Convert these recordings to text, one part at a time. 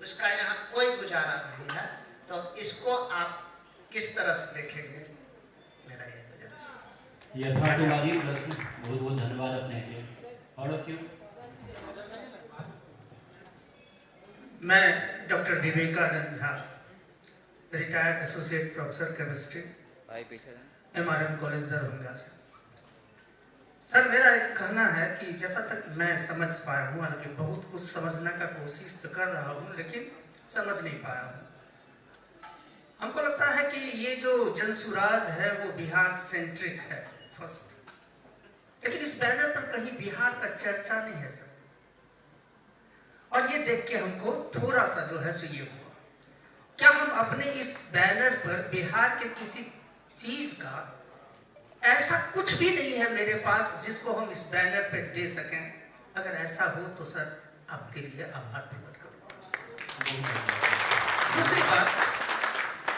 उसका यहाँ कोई गुजारा नहीं है। तो इसको आप किस तरह से देखेंगे, मेरा ये गुजारिश। यथार्थवादी प्रश्न, बहुत बहुत धन्यवाद अपने के। और क्यों? मैं doctor Vivekanand Jha, retired associate professor chemistry, MRM college Darbhanga से। सर, मेरा एक कहना है कि जैसा तक मैं समझ पाया हूँ, हालांकि बहुत कुछ समझने का कोशिश तो कर रहा हूँ लेकिन समझ नहीं पाया हूँ। हमको लगता है कि ये जो जनसुराज है वो बिहार सेंट्रिक है फर्स्ट, लेकिन इस बैनर पर कहीं बिहार का चर्चा नहीं है सर। और ये देख के हमको थोड़ा सा जो है सो ये हुआ, क्या हम अपने इस बैनर पर बिहार के किसी चीज का, ऐसा कुछ भी नहीं है मेरे पास जिसको हम इस बैनर पे दे सकें? अगर ऐसा हो तो सर आपके लिए आभार प्रकट करूंगा। दूसरी बात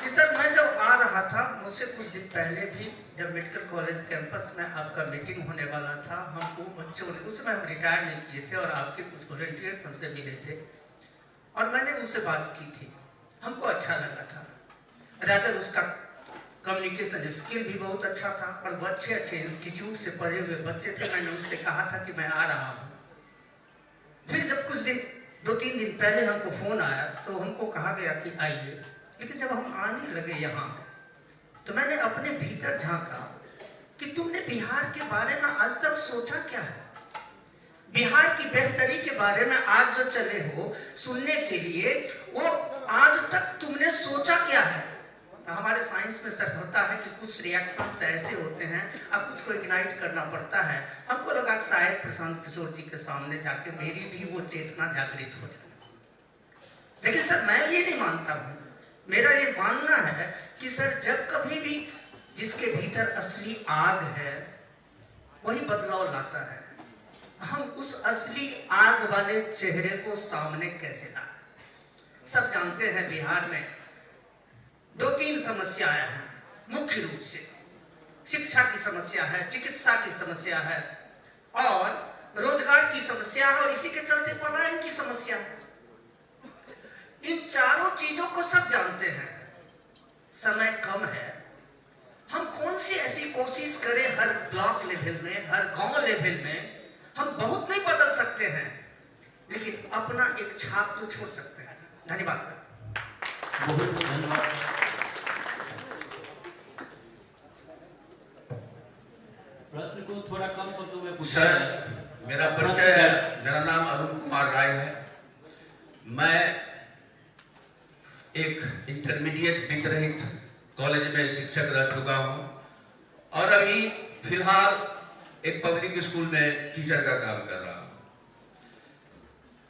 कि सर, मैं जब आ रहा था, मुझसे कुछ दिन पहले भी जब मेडिकल कॉलेज कैंपस में आपका मीटिंग होने वाला था, हमको बच्चों ने, उस समय हम रिटायर नहीं किए थे और आपके कुछ वॉलंटियर्स हमसे मिले थे और मैंने उनसे बात की थी। हमको अच्छा लगा था, रादर उसका कम्युनिकेशन स्किल भी बहुत अच्छा था और वो अच्छे अच्छे इंस्टीट्यूट से पढ़े हुए बच्चे थे। मैंने उनसे कहा था कि मैं आ रहा हूँ। फिर जब कुछ दिन, 2-3 दिन पहले हमको फोन आया तो हमको कहा गया कि आइए, लेकिन जब हम आने लगे यहाँ तो मैंने अपने भीतर झांका कि तुमने बिहार के बारे में आज तक सोचा क्या है? बिहार की बेहतरी के बारे में आज जो चले हो सुनने के लिए, वो आज तक तुमने सोचा क्या है? हमारे साइंस में सर होता है कि कुछ रिएक्शंस तो ऐसे होते हैं, अब कुछ को इग्नाइट करना पड़ता है। हमको लगा शायद प्रशांत किशोर जी के सामने जाके मेरी भी वो चेतना जागृत हो जाए, लेकिन सर मैं ये नहीं मानता हूँ। मेरा ये मानना है कि सर जब कभी भी जिसके भीतर असली आग है वही बदलाव लाता है। हम उस असली आग वाले चेहरे को सामने कैसे लाएं? सब जानते हैं बिहार में 2-3 समस्याएं हैं मुख्य रूप से। शिक्षा की समस्या है, चिकित्सा की समस्या है और रोजगार की समस्या है और इसी के चलते पलायन की समस्या है। इन चारों चीजों को सब जानते हैं। समय कम है, हम कौन सी ऐसी कोशिश करें हर ब्लॉक लेवल में, हर गांव लेवल में? हम बहुत नहीं बदल सकते हैं लेकिन अपना एक छाप तो छोड़ सकते हैं। धन्यवाद सर। बहुत बहुत धन्यवाद। प्रश्न को थोड़ा कम शब्दों में पूछा सर, जाए। मेरा परिचय है, मेरा नाम अरुण कुमार राय है। मैं एक इंटरमीडिएट वित्तरहित कॉलेज में शिक्षक रह चुका हूँ और अभी फिलहाल एक पब्लिक स्कूल में टीचर का काम कर रहा हूँ।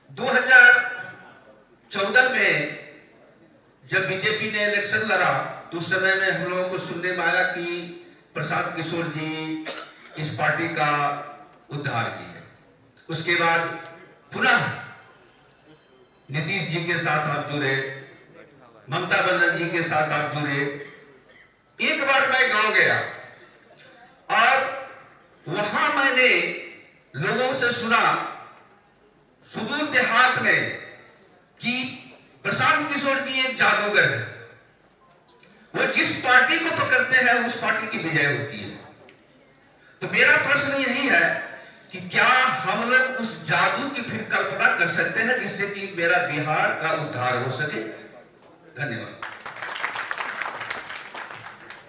2014 में जब बीजेपी ने इलेक्शन लड़ा तो उस समय में हम लोगों को सुनने में आया कि प्रशांत किशोर जी इस पार्टी का उद्धार किए। उसके बाद पुनः नीतीश जी के साथ आप जुड़े, ममता बनर्जी के साथ आप जुड़े। एक बार मैं गांव गया और वहां मैंने लोगों से सुना सुदूर देहात में कि प्रशांत किशोर जी एक जादूगर है, वो जिस पार्टी को पकड़ते हैं उस पार्टी की विजय होती है। तो मेरा प्रश्न यही है कि क्या हम लोग उस जादू की फिर कल्पना कर सकते हैं जिससे कि मेरा बिहार का उद्धार हो सके? धन्यवाद।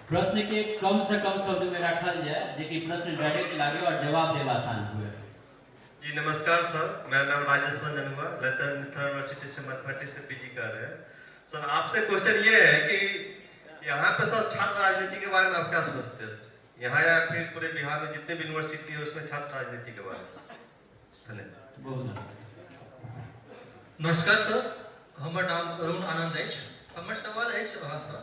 प्रश्न के कम से कम शब्द में रखल जाए जेकि प्रश्न डायरेक्ट लागे और जवाब देवा आसान हुए। जी नमस्कार सर, मेरा नाम राजेश रंजन हुआ, ललिता यूनिवर्सिटी से मैथमेटिक्स से पीजी कर रहे हैं। सर आपसे क्वेश्चन ये है कि यहाँ पे सर छात्र राजनीति के बारे में आप क्या सोचते हैं? यहाँ या फिर पूरे बिहार में जितने भी यूनिवर्सिटी है उसमें छात्र राजनीति के बारे में? धन्यवाद। नमस्कार सर, हमार नाम अरुण आनंद है। हमार सवाल है अहाँ से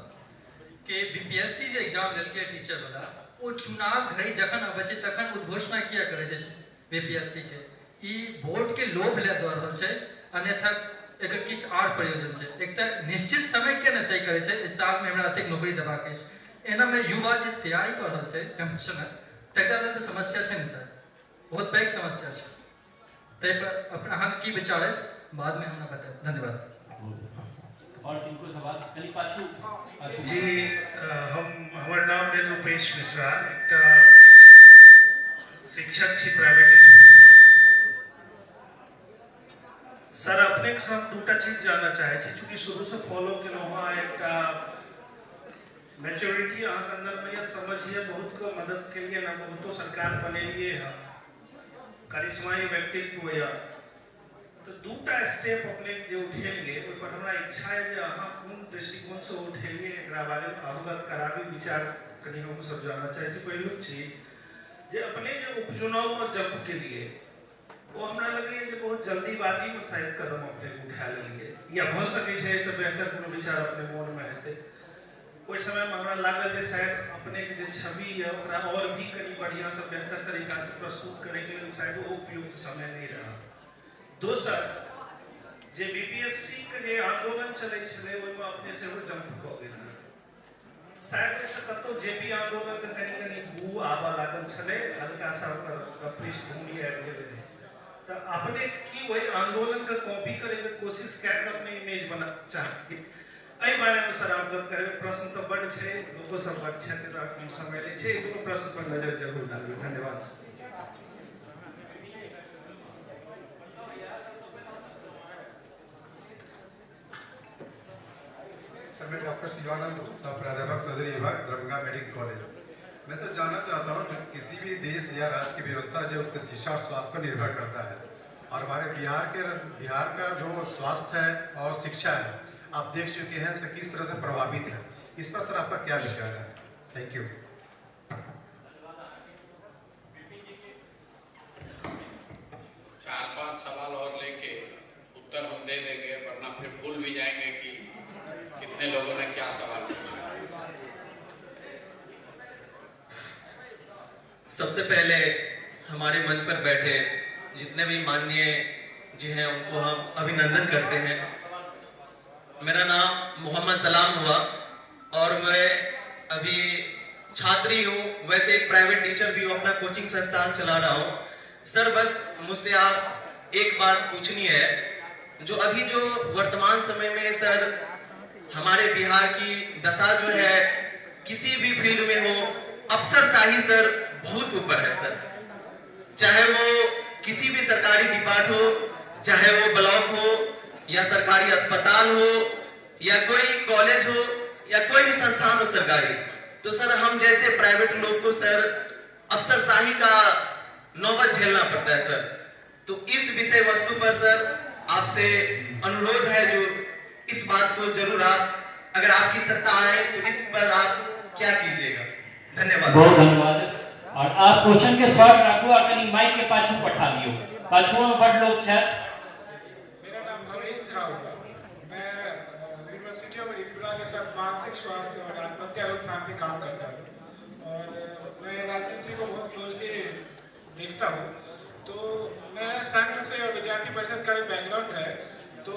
कि बीपीएससी जो एग्जाम लेके टीचर वाला, वो चुनाव घड़ी जखन आबै छै तखन उद्घोषणा किया करे छै बीपीएससी के? ई वोट के लोभ ले दऽ रहल छै, अन्यथा एकर किछु आर प्रयोजन छै? एक तऽ निश्चित समय के न तय करे छै इस साल में हमरा एतेक नौकरी देबाक अछि, एना में युवा जे तैयारी कर रहल छै कॉम्पिटिशन तकरा लेल तऽ समस्या छै ने सर, बहुत पैघ समस्या छै। ताहि पर अहाँ की विचार अछि बाद में हमरा बताएब। धन्यवाद। और किनको सवाल कली पाछू जी हमार नाम है रूपेश मिश्रा एक शिक्षक छी प्राइवेट स्कूल सर अपने के साथ दूटा चीज जानना चाहे छी चूंकि शुरू से फॉलो के वहाँ एक मैच्योरिटी अहाँ के अंदर में ये समझिए बहुत को मदद के लिए ना बहुतो सरकार बने लिए हैं करिश्माई व्यक्तित्व या तो दूटा स्टेप अपने जो उठेलिए ओइ पर हमरा इच्छा है जे अहाँ कोन दृष्टिकोण से उठेलिए एकरा बारे में अवगत कराबी विचार कनी हम सब जानना चाहे छी पहिलुक चीज जे अपने जो उपचुनाव में जंप के लिए वो हमरा लगे जे बहुत जल्दीबाजी में शायद कदम अपने उठा लेलिए या भ सके छै से बेहतर कोनो विचार अपने मन में हेते ओइ समय में हमरा लागल जे शायद अपने के जे छवि है ओकरा और भी कनी बढ़िया से बेहतर तरीका से प्रस्तुत करे के लिए शायद वो उपयुक्त समय नहीं रहा दोसर जे बीपीएससी के जे आंदोलन चले छले ओइ में अपने से वो जंप क गेल शायद से कतो जेपी आंदोलन के कनी बू आवा लागल छले हल्का सा ओकर पृष्ठभूमि आबि गेल रहे तो अपने की वही आंदोलन का कॉपी करे के कोशिश कर के अपने इमेज बना चाहते एहि बारे में सर अवगत करे प्रश्न तो बड़ छै लोगो सब बड़ छै तो कम समय ले छै दोनों प्रश्न पर नजर जरूर डालबे धन्यवाद सर मैं डॉक्टर शिवानंद सह प्राध्यापक सदरी विभाग दरभंगा मेडिकल कॉलेज। मैं सर जानना चाहता हूँ किसी भी देश या राज्य की व्यवस्था जो उसके शिक्षा और स्वास्थ्य पर निर्भर करता है और हमारे बिहार का जो स्वास्थ्य है और शिक्षा है आप देख चुके हैं से किस तरह से प्रभावित है इस पर सर आपका क्या विचार है? Thank you. 4-5 सवाल और लेके उत्तर हम दे देंगे वरना फिर भूल भी जाएंगे कि कितने लोगों ने क्या सवाल पूछा। सबसे पहले हमारे मंच पर बैठे जितने भी माननीय जी हैं उनको हम अभिनंदन करते हैं। मेरा नाम मोहम्मद सलाम हुआ और मैं अभी छात्री हूँ, वैसे एक प्राइवेट टीचर भी हूँ, अपना कोचिंग संस्थान चला रहा हूँ। सर बस मुझसे आप एक बात पूछनी है, जो अभी जो वर्तमान समय में सर हमारे बिहार की दशा जो है किसी भी फील्ड में हो, अफसरशाही सर बहुत ऊपर है सर। चाहे वो किसी भी सरकारी डिपार्ट हो, चाहे वो ब्लॉक हो या सरकारी अस्पताल हो या कोई कॉलेज हो या कोई भी संस्थान हो सरकारी, तो सर हम जैसे प्राइवेट लोग को सर अफसरशाही का नौबत झेलना पड़ता है सर। तो इस विषय वस्तु पर सर आपसे अनुरोध है जो इस बात को जरूर आप अगर आपकी सत्ता आए तो इस पर आप क्या कीजिएगा? धन्यवाद। बहुत धन्यवाद। और आप क्वेश्चन के शॉर्ट रखो और कहीं माइक के पाछू पठा दियो, पाछुओं में बड़ लोग छे। मेरा नाम भवेश झा होगा, मैं यूनिवर्सिटी ऑफ त्रिपुरा के साथ मानसिक स्वास्थ्य और आत्महत्या रोकथाम पे काम करता हूँ और मैं राजनीति को बहुत क्लोजली देखता हूँ। तो मेरा संघ से और विद्यार्थी परिषद का भी बैकग्राउंड है। तो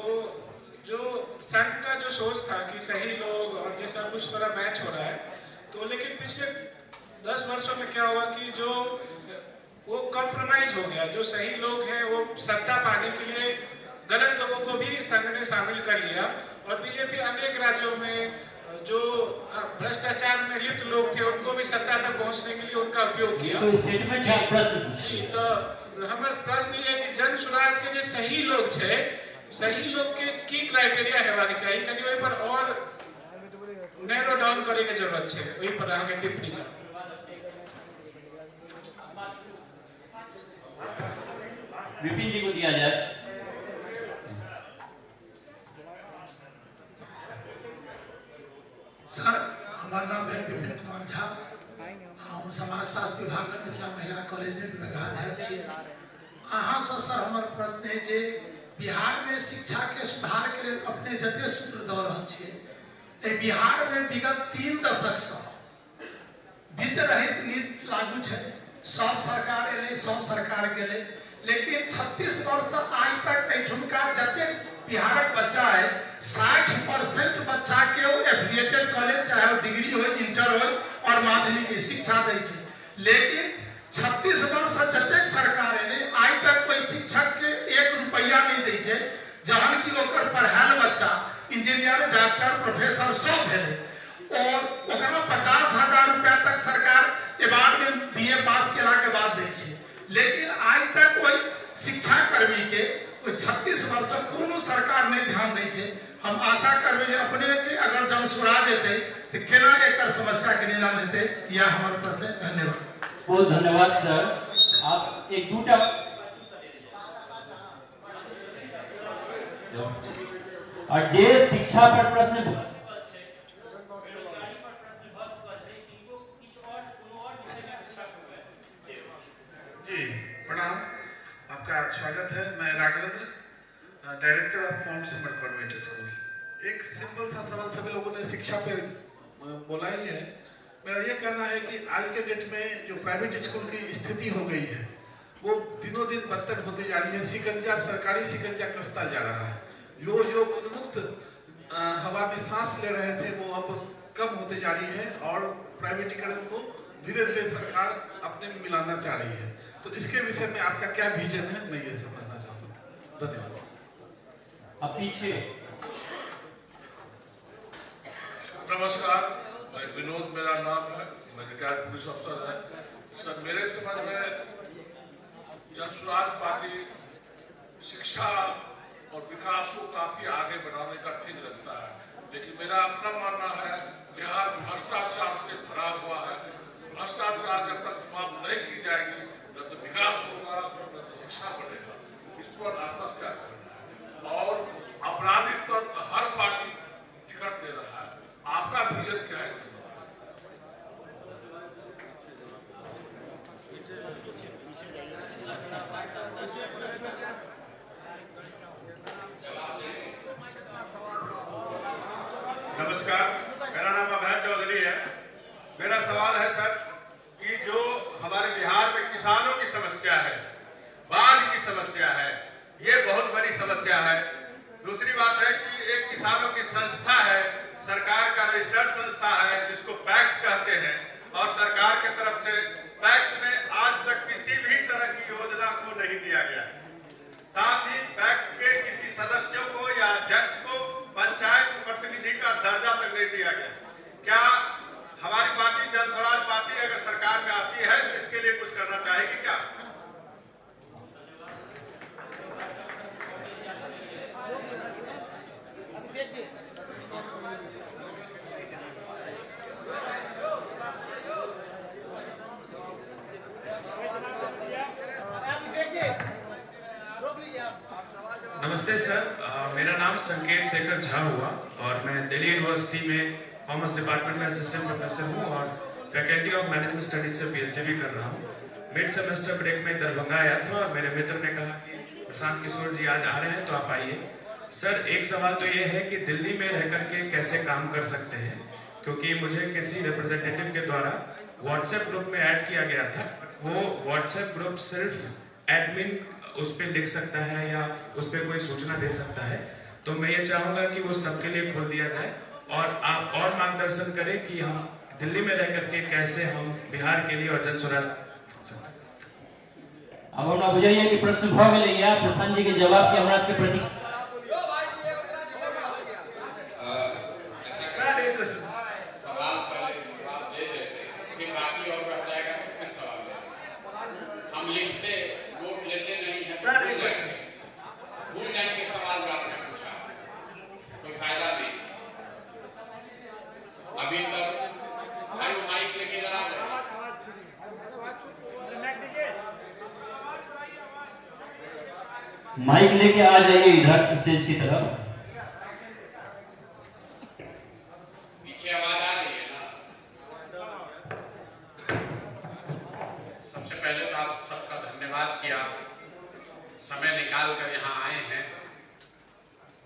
जो संघ का जो सोच था कि सही लोग और जैसा कुछ थोड़ा मैच हो रहा है, तो लेकिन पिछले 10 वर्षों में क्या हुआ कि जो वो कॉम्प्रोमाइज हो गया। जो सही लोग हैं वो सत्ता पाने के लिए गलत लोगों को भी संघ ने शामिल कर लिया और बीजेपी अनेक राज्यों में जो भ्रष्टाचार में लिप्त लोग थे उनको भी सत्ता तक पहुंचने के लिए उनका उपयोग किया। तो स्टेटमेंट है प्रश्न जी, तो हमारा प्रश्न ये है कि जन स्वराज के जो सही लोग थे, सही लोग के की क्राइटेरिया हेबाक चाहिए, कनी ओइ पर और नैरो डाउन करे के जरूरत है, ओइ पर अहाँ के टिप्पणी चाही। विपिन जी को दिया जाए। सर हमारा नाम है विपिन कुमार झा, हम समाज शास्त्र विभाग में मिथिला महिला कॉलेज में विभागाध्यक्ष छी। अहाँ से सर हमार प्रश्न है जे बिहार में शिक्षा के सुधार के लिए अपने जते सूत्र दऽ रहल छियै, बिहार में विगत 3 दशक से वित्त रहित नीति लागू है। सब सरकार एले, सब सरकार गेले, लेकिन 36 वर्ष आज तक एठुमका जते बिहारक बच्चा है 60% बच्चा के एफिलिएटेड कॉलेज चाहे वो डिग्री हो, इंटर हो और माध्यमिक शिक्षा दै छै। लेकिन 36 वर्ष जतेक सरकार एले आज तक कोई शिक्षक के 1 रुपया नहीं दै छै, जहन कि ओकर पढ़ायल बच्चा इंजीनियर, डॉक्टर, प्रोफेसर सब भेले और ओकरा 50,000 रुपया तक सरकार एवार्ड में BA पास केला के बाद दै छै, लेकिन आज तक कोई शिक्षा कर्मी के 36 वर्ष कोनो सरकार नहीं ध्यान दै छै। हम आशा करबे जे अपने के अगर जन स्वराज हेतै तो केना एकर समस्या के निदान हेतै, यह हमारा प्रश्न है। धन्यवाद। बहुत धन्यवाद सर। आप एक दूटा और जे शिक्षा पर प्रश्न जी प्रणाम, आपका स्वागत है। मैं Raghavendra, director of Mount Simar convent school. एक सिंपल सा सवाल सभी लोगों ने शिक्षा पे बोला ही है। मेरा ये कहना है कि आज के डेट में जो प्राइवेट स्कूल की स्थिति हो गई है वो दिनों दिन बदतर होती जा रही है। शिकंजा, सरकारी शिकंजा कसता जा रहा है। जो उन्मुक्त हवा में सांस ले रहे थे वो अब कम होते जा रही है और प्राइवेटीकरण को धीरे धीरे सरकार अपने में मिलाना चाह रही है। तो इसके विषय में आपका क्या विजन है, मैं ये समझना चाहता हूँ। धन्यवाद। अब पीछे नमस्कार, मैं विनोद मेरा नाम है, मैं रिटायर्ड पुलिस अफसर है। सर मेरे समझ में जन स्वराज पार्टी शिक्षा और विकास को काफी आगे बढ़ाने का ठीक लगता है, लेकिन मेरा अपना मानना है बिहार भ्रष्टाचार से भरा हुआ है। भ्रष्टाचार जब तक समाप्त नहीं की जाएगी न तो विकास होगा न तो शिक्षा बढ़ेगा। इस पर आपका क्या कहना है? और आपराधिक तत्व हर पार्टी टिकट दे रहा है, आपका विजन क्या है? नमस्कार, मेरा नाम अभय चौधरी है। मेरा सवाल है सर कि जो हमारे बिहार में किसानों की समस्या है, बाढ़ की समस्या है, ये बहुत बड़ी समस्या है। दूसरी बात है कि एक किसानों की संस्था है, सरकार का रजिस्टर्ड संस्था है जिसको पैक्स कहते हैं, और सरकार के तरफ से पैक्स में आज तक किसी भी तरह की योजना को नहीं दिया गया। साथ ही पैक्स के किसी सदस्यों को या अध्यक्ष को पंचायत प्रतिनिधि का दर्जा तक नहीं दिया गया। क्या हमारी पार्टी जन स्वराज पार्टी अगर सरकार में आती है तो इसके लिए कुछ करना चाहेगी क्या? नमस्ते सर, मेरा नाम संकेत शेखर झा हुआ और मैं दिल्ली यूनिवर्सिटी में कॉमर्स डिपार्टमेंट में असिस्टेंट प्रोफेसर हूँ और फैकल्टी ऑफ मैनेजमेंट स्टडीज से PhD भी कर रहा हूँ। मिड सेमेस्टर ब्रेक में दरभंगा आया था और मेरे मित्र ने कहा कि प्रशांत किशोर जी आज आ रहे हैं तो आप आइए। सर एक सवाल तो ये है कि दिल्ली में रह करके कैसे काम कर सकते हैं, क्योंकि मुझे किसी रिप्रेजेंटेटिव के द्वारा व्हाट्सएप ग्रुप में ऐड किया गया था। वो व्हाट्सएप ग्रुप सिर्फ एडमिन उस पर लिख सकता है या उस पर कोई सूचना दे सकता है, तो मैं ये चाहूंगा कि वो सबके लिए खोल दिया जाए और आप और मार्गदर्शन करें कि हम दिल्ली में रह करके कैसे हम बिहार के लिए और जन स्वराज। अब हमरा बुझाइए कि प्रश्न भ गेलै या प्रशांत जी के जवाब के हमरा के प्रति सर एक सवाल पहले जवाब दे देते, फिर बाकी और रह जाएगा तो फिर सवाल लेंगे। हम लिखते वोट लेते नहीं है सर, भूल जाएंगे सवाल जो आपने पूछा, कोई फायदा नहीं। अभी तक भाई माइक लेके जरा माइक लेके आ जाइए इधर स्टेज की तरफ। पीछे आवाज आ रही है ना? सबसे पहले तो आप सबका धन्यवाद कि आप समय निकाल कर यहाँ आए हैं।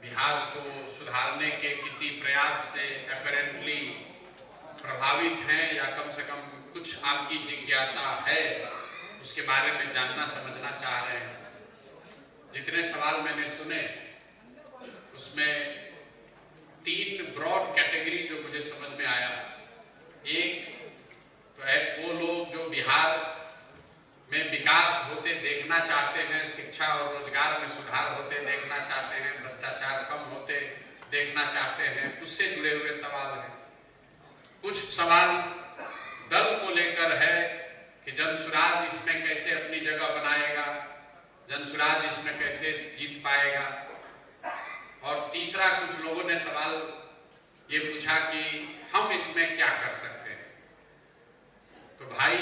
बिहार को सुधारने के किसी प्रयास से अपैरेंटली प्रभावित हैं या कम से कम कुछ आपकी जिज्ञासा है, उसके बारे में जानना समझना चाह रहे हैं। जितने सवाल मैंने सुने उसमें 3 ब्रॉड कैटेगरी जो मुझे समझ में आया। एक तो है वो लोग जो बिहार में विकास होते देखना चाहते हैं, शिक्षा और रोजगार में सुधार होते देखना चाहते हैं, भ्रष्टाचार कम होते देखना चाहते हैं, उससे जुड़े हुए सवाल हैं। कुछ सवाल दल को लेकर है कि जनसुराज इसमें कैसे अपनी जगह बनाएगा, जनसुराज इसमें कैसे जीत पाएगा। और तीसरा, कुछ लोगों ने सवाल ये पूछा कि हम इसमें क्या कर सकते हैं। तो भाई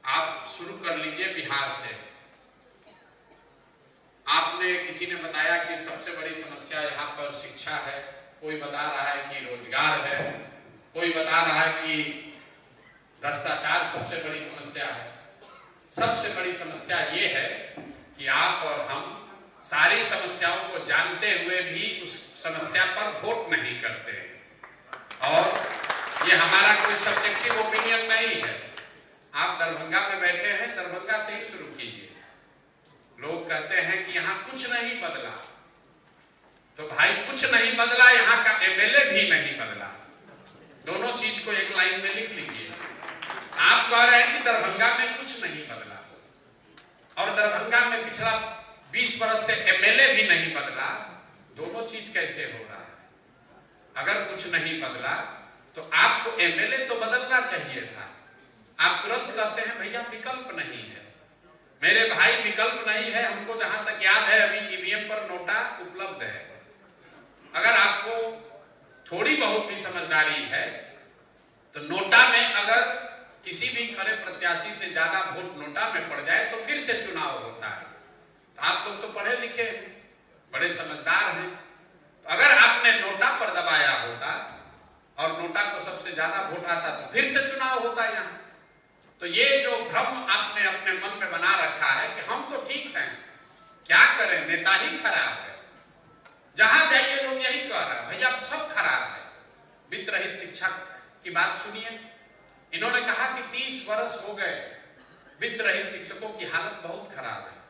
आप शुरू कर लीजिए बिहार से। आपने किसी ने बताया कि सबसे बड़ी समस्या यहाँ पर शिक्षा है, कोई बता रहा है कि रोजगार है, कोई बता रहा है कि भ्रष्टाचार सबसे बड़ी समस्या है। सबसे बड़ी समस्या ये है कि आप और हम सारी समस्याओं को जानते हुए भी उस समस्या पर वोट नहीं करते हैं। और ये हमारा कोई सब्जेक्टिव ओपिनियन नहीं है। आप दरभंगा में बैठे हैं, दरभंगा से ही शुरू कीजिए। लोग कहते हैं कि यहाँ कुछ नहीं बदला, तो भाई कुछ नहीं बदला, यहाँ का एमएलए भी नहीं बदला। दोनों चीज को एक लाइन में लिख लीजिए। आप कह रहे हैं कि दरभंगा में कुछ नहीं बदला, और दरभंगा में पिछला 20 वर्ष से एमएलए भी नहीं बदला। दोनों चीज कैसे हो रहा है? अगर कुछ नहीं बदला तो आपको एमएलए तो बदलना चाहिए था। आप तुरंत कहते हैं भैया विकल्प नहीं है। मेरे भाई विकल्प नहीं है। हमको जहां तक याद है अभी ईवीएम पर नोटा उपलब्ध है। अगर आपको थोड़ी बहुत भी समझदारी है तो नोटा में अगर किसी भी खड़े प्रत्याशी से ज्यादा वोट नोटा में पड़ जाए तो फिर से चुनाव होता है। तो आप लोग तो पढ़े लिखे हैं, बड़े समझदार हैं। तो अगर आपने नोटा पर दबाया होता और नोटा को सबसे ज्यादा वोट आता तो फिर से चुनाव होता यहाँ। तो ये जो भ्रम आपने अपने मन में बना रखा है कि हम तो ठीक हैं, क्या करें, नेता ही खराब है। जहां जाइए लोग यही कह रहा है भैया सब खराब है। वित्त रहित शिक्षा की बात सुनिए। इन्होंने कहा कि 30 वर्ष हो गए, वित्त रहित शिक्षकों की हालत बहुत खराब है।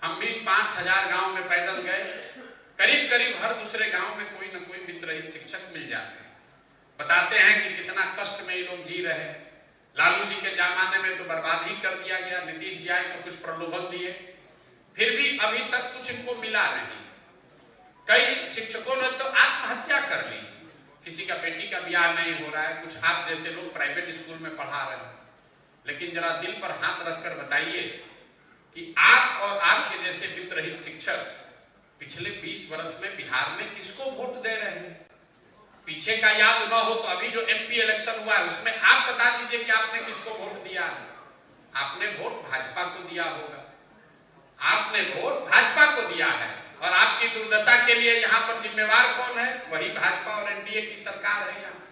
हम भी 5000 गांव में पैदल गए, करीब करीब हर दूसरे गांव में कोई न कोई वित्त रहित शिक्षक मिल जाते हैं। बताते हैं कि कितना कष्ट में ये लोग जी रहे हैं। लालू जी के जमाने में तो बर्बाद ही कर दिया गया। नीतीश जी आए तो कुछ प्रलोभन दिए, फिर भी अभी तक कुछ इनको मिला नहीं। कई शिक्षकों ने तो आत्महत्या कर ली। किसी का बेटी का ब्याह नहीं हो रहा है। कुछ आप जैसे लोग प्राइवेट स्कूल में पढ़ा रहे हैं, लेकिन जरा दिल पर हाथ रखकर बताइए कि आप और आपके जैसे वित्त रहित शिक्षक पिछले 20 वर्ष में बिहार में किसको वोट दे रहे हैं? पीछे का याद न हो तो अभी जो एमपी इलेक्शन हुआ है उसमें आप बता दीजिए कि आपने किसको वोट दिया। आपने वोट भाजपा को दिया होगा। आपने वोट भाजपा को दिया है, और आपकी दुर्दशा के लिए यहाँ पर जिम्मेवार कौन है? वही भाजपा और एनडीए की सरकार है यहाँ।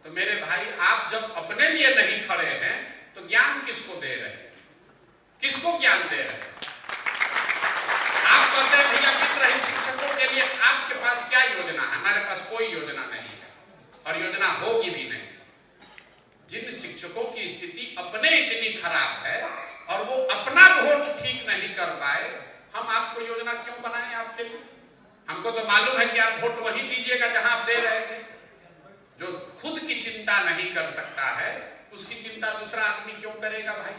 तो मेरे भाई, आप जब अपने लिए नहीं खड़े हैं तो ज्ञान किसको दे रहे हैं? किसको ज्ञान दे रहे हैं? आप कहते हैं भैया वित्त रहित शिक्षकों के लिए आपके पास क्या योजना है? हमारे पास कोई योजना नहीं है, और योजना होगी भी नहीं। जिन शिक्षकों की स्थिति अपने इतनी खराब है और वो अपना वोट ठीक नहीं कर पाए, हम आपको योजना क्यों बनाएं आपके लिए? हमको तो मालूम है कि आप वोट वही दीजिएगा जहां आप दे रहे थे। जो खुद की चिंता नहीं कर सकता है उसकी चिंता दूसरा आदमी क्यों करेगा भाई?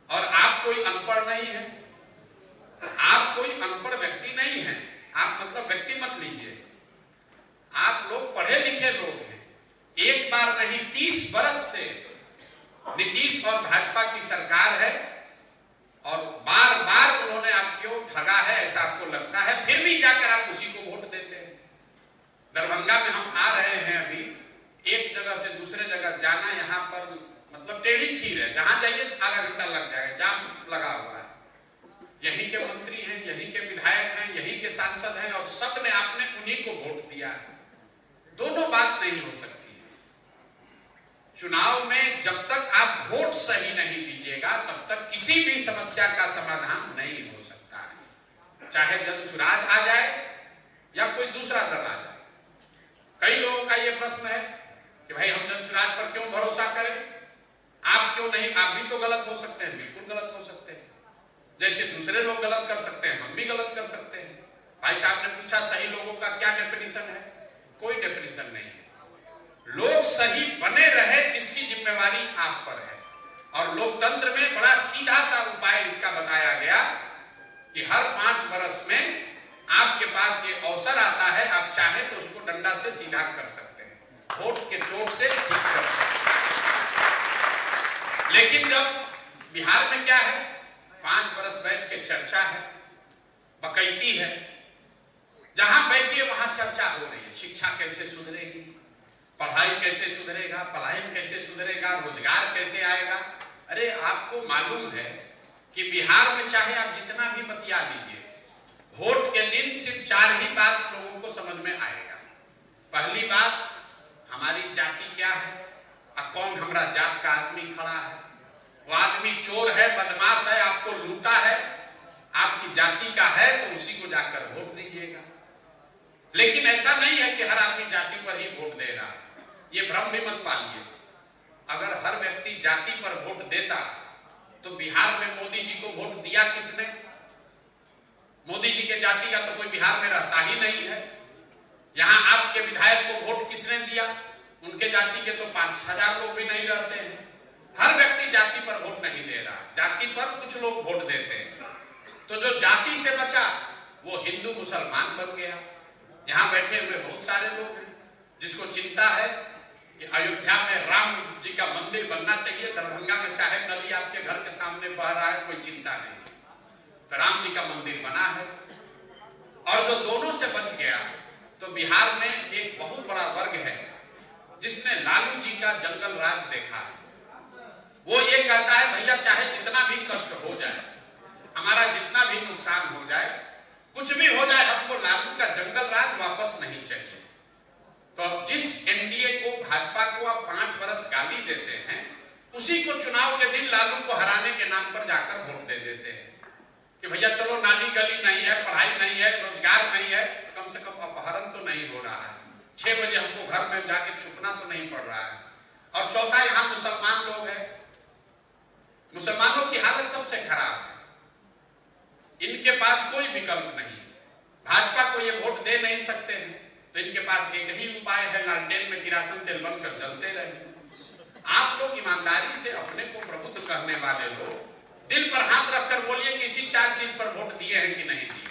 और आप कोई अनपढ़ नहीं है, आप कोई अनपढ़ व्यक्ति नहीं है। आप मतलब व्यक्ति मत लीजिए, आप लोग पढ़े लिखे लोग हैं। एक बार नहीं 30 वर्ष से नीतीश और भाजपा की सरकार है, और बार बार उन्होंने आपको ठगा है ऐसा आपको लगता है, फिर भी जाकर आप उसी को वोट देते हैं। दरभंगा में हम आ रहे हैं अभी, एक जगह से दूसरे जगह जाना यहाँ पर मतलब टेढ़ी खीर है। जहां जाइए आधा घंटा लग जाएगा, जाम लगा हुआ है। यहीं के मंत्री हैं, यहीं के विधायक हैं, यहीं के सांसद हैं, और सब ने आपने उन्हीं को वोट दिया है। दोनों बात नहीं हो सकती है। चुनाव में जब तक आप वोट सही नहीं दीजिएगा तब तक किसी भी समस्या का समाधान नहीं हो सकता है, चाहे जनसुराज आ जाए या कोई दूसरा दल आ जाए। कई लोगों का यह प्रश्न है कि भाई हम जनसुराज पर क्यों भरोसा करें? आप क्यों नहीं? आप भी तो गलत हो सकते हैं, बिल्कुल गलत हो सकते हैं। जैसे दूसरे लोग गलत कर सकते हैं, हम भी गलत कर सकते हैं। भाई साहब ने पूछा सही लोगों का क्या डेफिनेशन है? कोई डेफिनेशन नहीं है। लोग सही बने रहे इसकी जिम्मेवारी आप पर है। और लोकतंत्र में बड़ा सीधा सा उपाय इसका बताया गया कि हर 5 वर्ष में आपके पास ये अवसर आता है, आप चाहे तो उसको डंडा से सीधा कर सकते हैं, वोट के चोट से ठीक कर सकते हैं। लेकिन जब बिहार में क्या है, 5 बरस बैठ के चर्चा है, बकैती है, जहां बैठिए वहां चर्चा हो रही है, शिक्षा कैसे सुधरेगी, पढ़ाई कैसे सुधरेगा, पलायन कैसे सुधरेगा, रोजगार कैसे आएगा। अरे आपको मालूम है कि बिहार में चाहे आप जितना भी बतिया लीजिए, वोट के दिन सिर्फ 4 ही बात लोगों को समझ में आएगा। पहली बात, हमारी जाति क्या है और कौन हमारा जात का आदमी खड़ा है, वो आदमी चोर है, बदमाश है, आपको लूटा है, आपकी जाति का है तो उसी को जाकर वोट दीजिएगा। लेकिन ऐसा नहीं है कि हर आदमी जाति पर ही वोट दे रहा है, ये भ्रम भी मत पालिए। अगर हर व्यक्ति जाति पर वोट देता तो बिहार में मोदी जी को वोट दिया किसने? मोदी जी के जाति का तो कोई बिहार में रहता ही नहीं है। यहाँ आपके विधायक को वोट किसने दिया? उनके जाति के तो 5,000 लोग भी नहीं रहते हैं। हर व्यक्ति जाति पर वोट नहीं दे रहा, जाति पर कुछ लोग वोट देते हैं। तो जो जाति से बचा वो हिंदू मुसलमान बन गया। यहाँ बैठे हुए बहुत सारे लोग हैं जिसको चिंता है कि अयोध्या में राम जी का मंदिर बनना चाहिए, दरभंगा में चाहे नदी आपके घर के सामने बह रहा है, कोई चिंता नहीं, तो राम जी का मंदिर बना है। और जो दोनों से बच गया, तो बिहार में एक बहुत बड़ा वर्ग है जिसने लालू जी का जंगल राज देखा है। वो ये कहता है भैया चाहे जितना भी कष्ट हो जाए, हमारा जितना भी नुकसान हो जाए, कुछ भी हो जाए, हमको लालू का जंगल राज वापस नहीं चाहिए। तो जिस एनडीए को, भाजपा को आप 5 बरस गाली देते हैं, उसी को चुनाव के दिन लालू को हराने के नाम पर जाकर वोट दे देते हैं कि भैया चलो नाली गली नहीं है, पढ़ाई नहीं है, रोजगार नहीं है, कम से कम अपहरण तो नहीं हो रहा है, 6 बजे हमको घर में जाके छुपना तो नहीं पड़ रहा है। और चौथा, यहाँ मुसलमान लोग हैं, मुसलमानों की हालत सबसे खराब है, इनके पास कोई विकल्प नहीं, भाजपा को ये वोट दे नहीं सकते हैं, तो इनके पास एक ही उपाय है, लालटेन में किरासन तेल बनकर जलते रहे। आप लोग ईमानदारी से अपने को प्रबुद्ध करने वाले लोग दिल पर हाथ रखकर बोलिए कि इसी 4 चीज पर वोट दिए हैं कि नहीं दिए।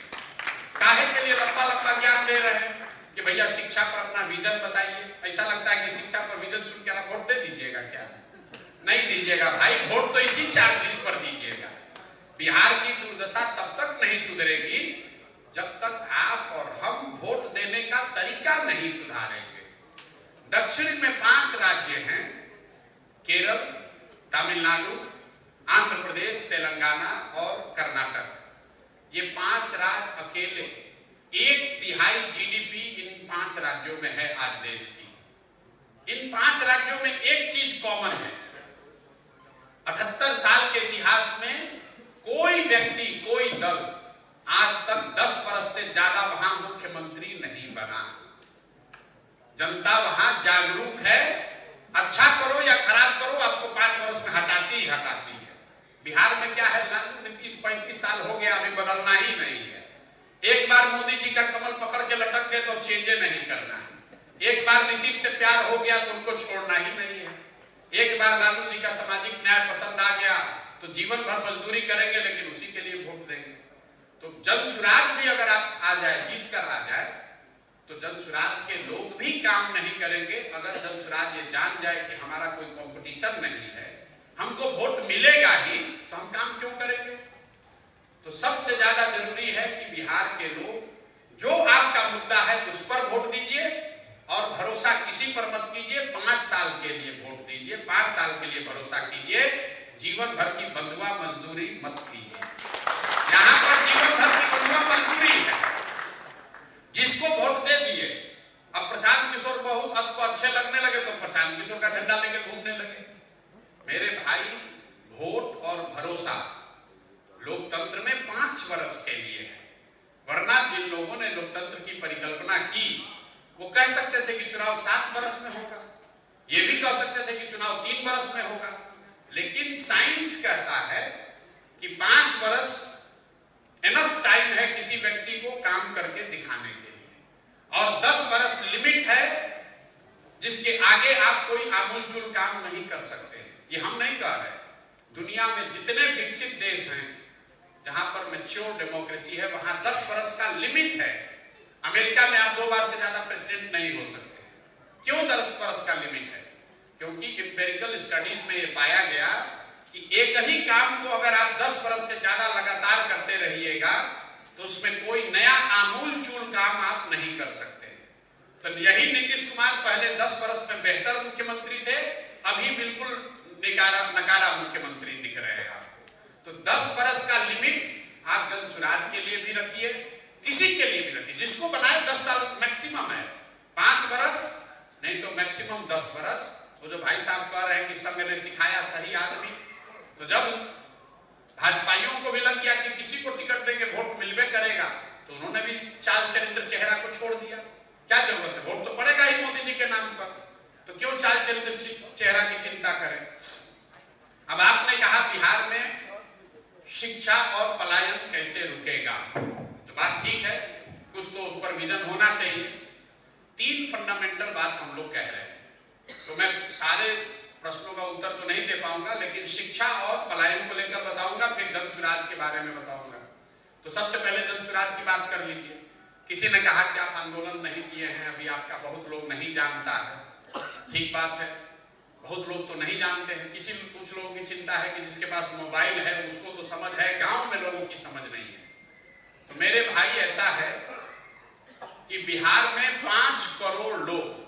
काहे के लिए लंबा लंबा ज्ञान दे रहे हैं कि भैया शिक्षा पर अपना विजन बताइए। ऐसा लगता है कि शिक्षा पर विजन सुनकर आप वोट दे दीजिएगा क्या? नहीं दीजिएगा भाई, वोट तो इसी 4 चीज पर दीजिएगा। बिहार की दुर्दशा तब तक नहीं सुधरेगी जब तक आप और हम वोट देने का तरीका नहीं सुधारेंगे। दक्षिण में 5 राज्य हैं, केरल, तमिलनाडु, आंध्र प्रदेश, तेलंगाना और कर्नाटक। ये 5 राज्य अकेले 1/3 जीडीपी इन 5 राज्यों में है आज देश की। इन 5 राज्यों में एक चीज कॉमन है, 78 साल के इतिहास में कोई व्यक्ति, कोई दल आज तक 10 वर्ष से ज्यादा वहां मुख्यमंत्री नहीं बना। जनता वहां जागरूक है, अच्छा करो या खराब करो, आपको 5 वर्ष में हटाती ही हटाती है। बिहार में क्या है, लालू नीतीश 35 साल हो गया, अभी बदलना ही नहीं है। एक बार मोदी जी का कमल पकड़ के लटक गए तो चेंजे नहीं करना है। एक बार नीतीश से प्यार हो गया तो उनको छोड़ना ही नहीं है। एक बार लालू जी का सामाजिक न्याय पसंद आ गया तो जीवन भर मजदूरी करेंगे, लेकिन उसी के लिए वोट देंगे। तो जनसुराज भी अगर आप आ जाए, जीत कर आ जाए, तो जनसुराज के लोग भी काम नहीं करेंगे। अगर जनसुराज ये जान जाए कि हमारा कोई कंपटीशन नहीं है, हमको वोट मिलेगा ही, तो हम काम क्यों करेंगे? तो सबसे ज्यादा जरूरी है कि बिहार के लोग जो आपका मुद्दा है उस पर वोट दीजिए और भरोसा किसी पर मत कीजिए। 5 साल के लिए वोट दीजिए, 5 साल के लिए भरोसा कीजिए, जीवन भर की बंधुआ मजदूरी मत कीजिए। यहाँ पर जीवन भर की बंधुआ मजदूरी है। जिसको वोट दे दिए, अब प्रशांत किशोर बहुत आपको अच्छे लगने लगे तो प्रशांत किशोर का झंडा लेके घूमने लगे। मेरे भाई, वोट और भरोसा लोकतंत्र में 5 वर्ष के लिए है, वरना जिन लोगों ने लोकतंत्र की परिकल्पना की वो कह सकते थे कि चुनाव 7 वर्ष में होगा, ये भी कह सकते थे कि चुनाव 3 वर्ष में होगा। लेकिन साइंस कहता है कि 5 वर्ष इनफ टाइम है किसी व्यक्ति को काम करके दिखाने के लिए, और 10 वर्ष लिमिट है जिसके आगे आप कोई आमूलचूल काम नहीं कर सकते। ये हम नहीं कह रहे, दुनिया में जितने विकसित देश हैं जहां पर मैच्योर डेमोक्रेसी है वहां 10 वर्ष का लिमिट है। अमेरिका में आप 2 बार से ज्यादा प्रेसिडेंट नहीं हो सकते। क्यों 10 वर्ष का लिमिट है? क्योंकि इंपेरिकल स्टडीज में ये पाया गया कि एक ही काम को अगर आप 10 वर्ष से ज्यादा लगातार करते रहिएगा तो उसमें कोई नया आमूल-चूल काम आप नहीं कर सकते। तो यही नीतीश कुमार पहले 10 वर्ष में बेहतर मुख्यमंत्री थे, अभी बिल्कुल नकारा मुख्यमंत्री दिख रहे हैं आपको। तो 10 वर्ष का लिमिट आप जन सुराज के लिए भी रखिए, किसी के लिए भी रखिए, जिसको बनाए 10 साल मैक्सिमम है, 5 वर्ष नहीं तो मैक्सिमम 10 वर्ष। वो जो भाई साहब कह रहे हैं कि संघ ने सिखाया सही आदमी, तो जब भाजपाइयों को भी लग गया कि किसी को टिकट देके वोट मिलवे करेगा तो उन्होंने भी चाल चरित्र चेहरा को छोड़ दिया। क्या जरूरत है, वोट तो पड़ेगा ही मोदी जी के नाम पर, तो क्यों चाल चरित्र चेहरा की चिंता करें। अब आपने कहा बिहार में शिक्षा और पलायन कैसे रुकेगा, तो बात ठीक है, कुछ तो उस पर विजन होना चाहिए। 3 फंडामेंटल बात हम लोग कह रहे हैं, तो मैं सारे प्रश्नों का उत्तर तो नहीं दे पाऊंगा, लेकिन शिक्षा और पलायन को लेकर बताऊंगा, फिर जन सुराज के बारे में बताऊंगा। तो सबसे पहले जन सुराज की बात कर लीजिए। किसी ने कहा कि आप आंदोलन नहीं किए हैं, अभी आपका बहुत लोग नहीं जानता है। ठीक बात है, बहुत लोग तो नहीं जानते हैं। कुछ लोगों की चिंता है कि जिसके पास मोबाइल है उसको तो समझ है, गांव में लोगों की समझ नहीं है। तो मेरे भाई ऐसा है कि बिहार में 5 करोड़ लोग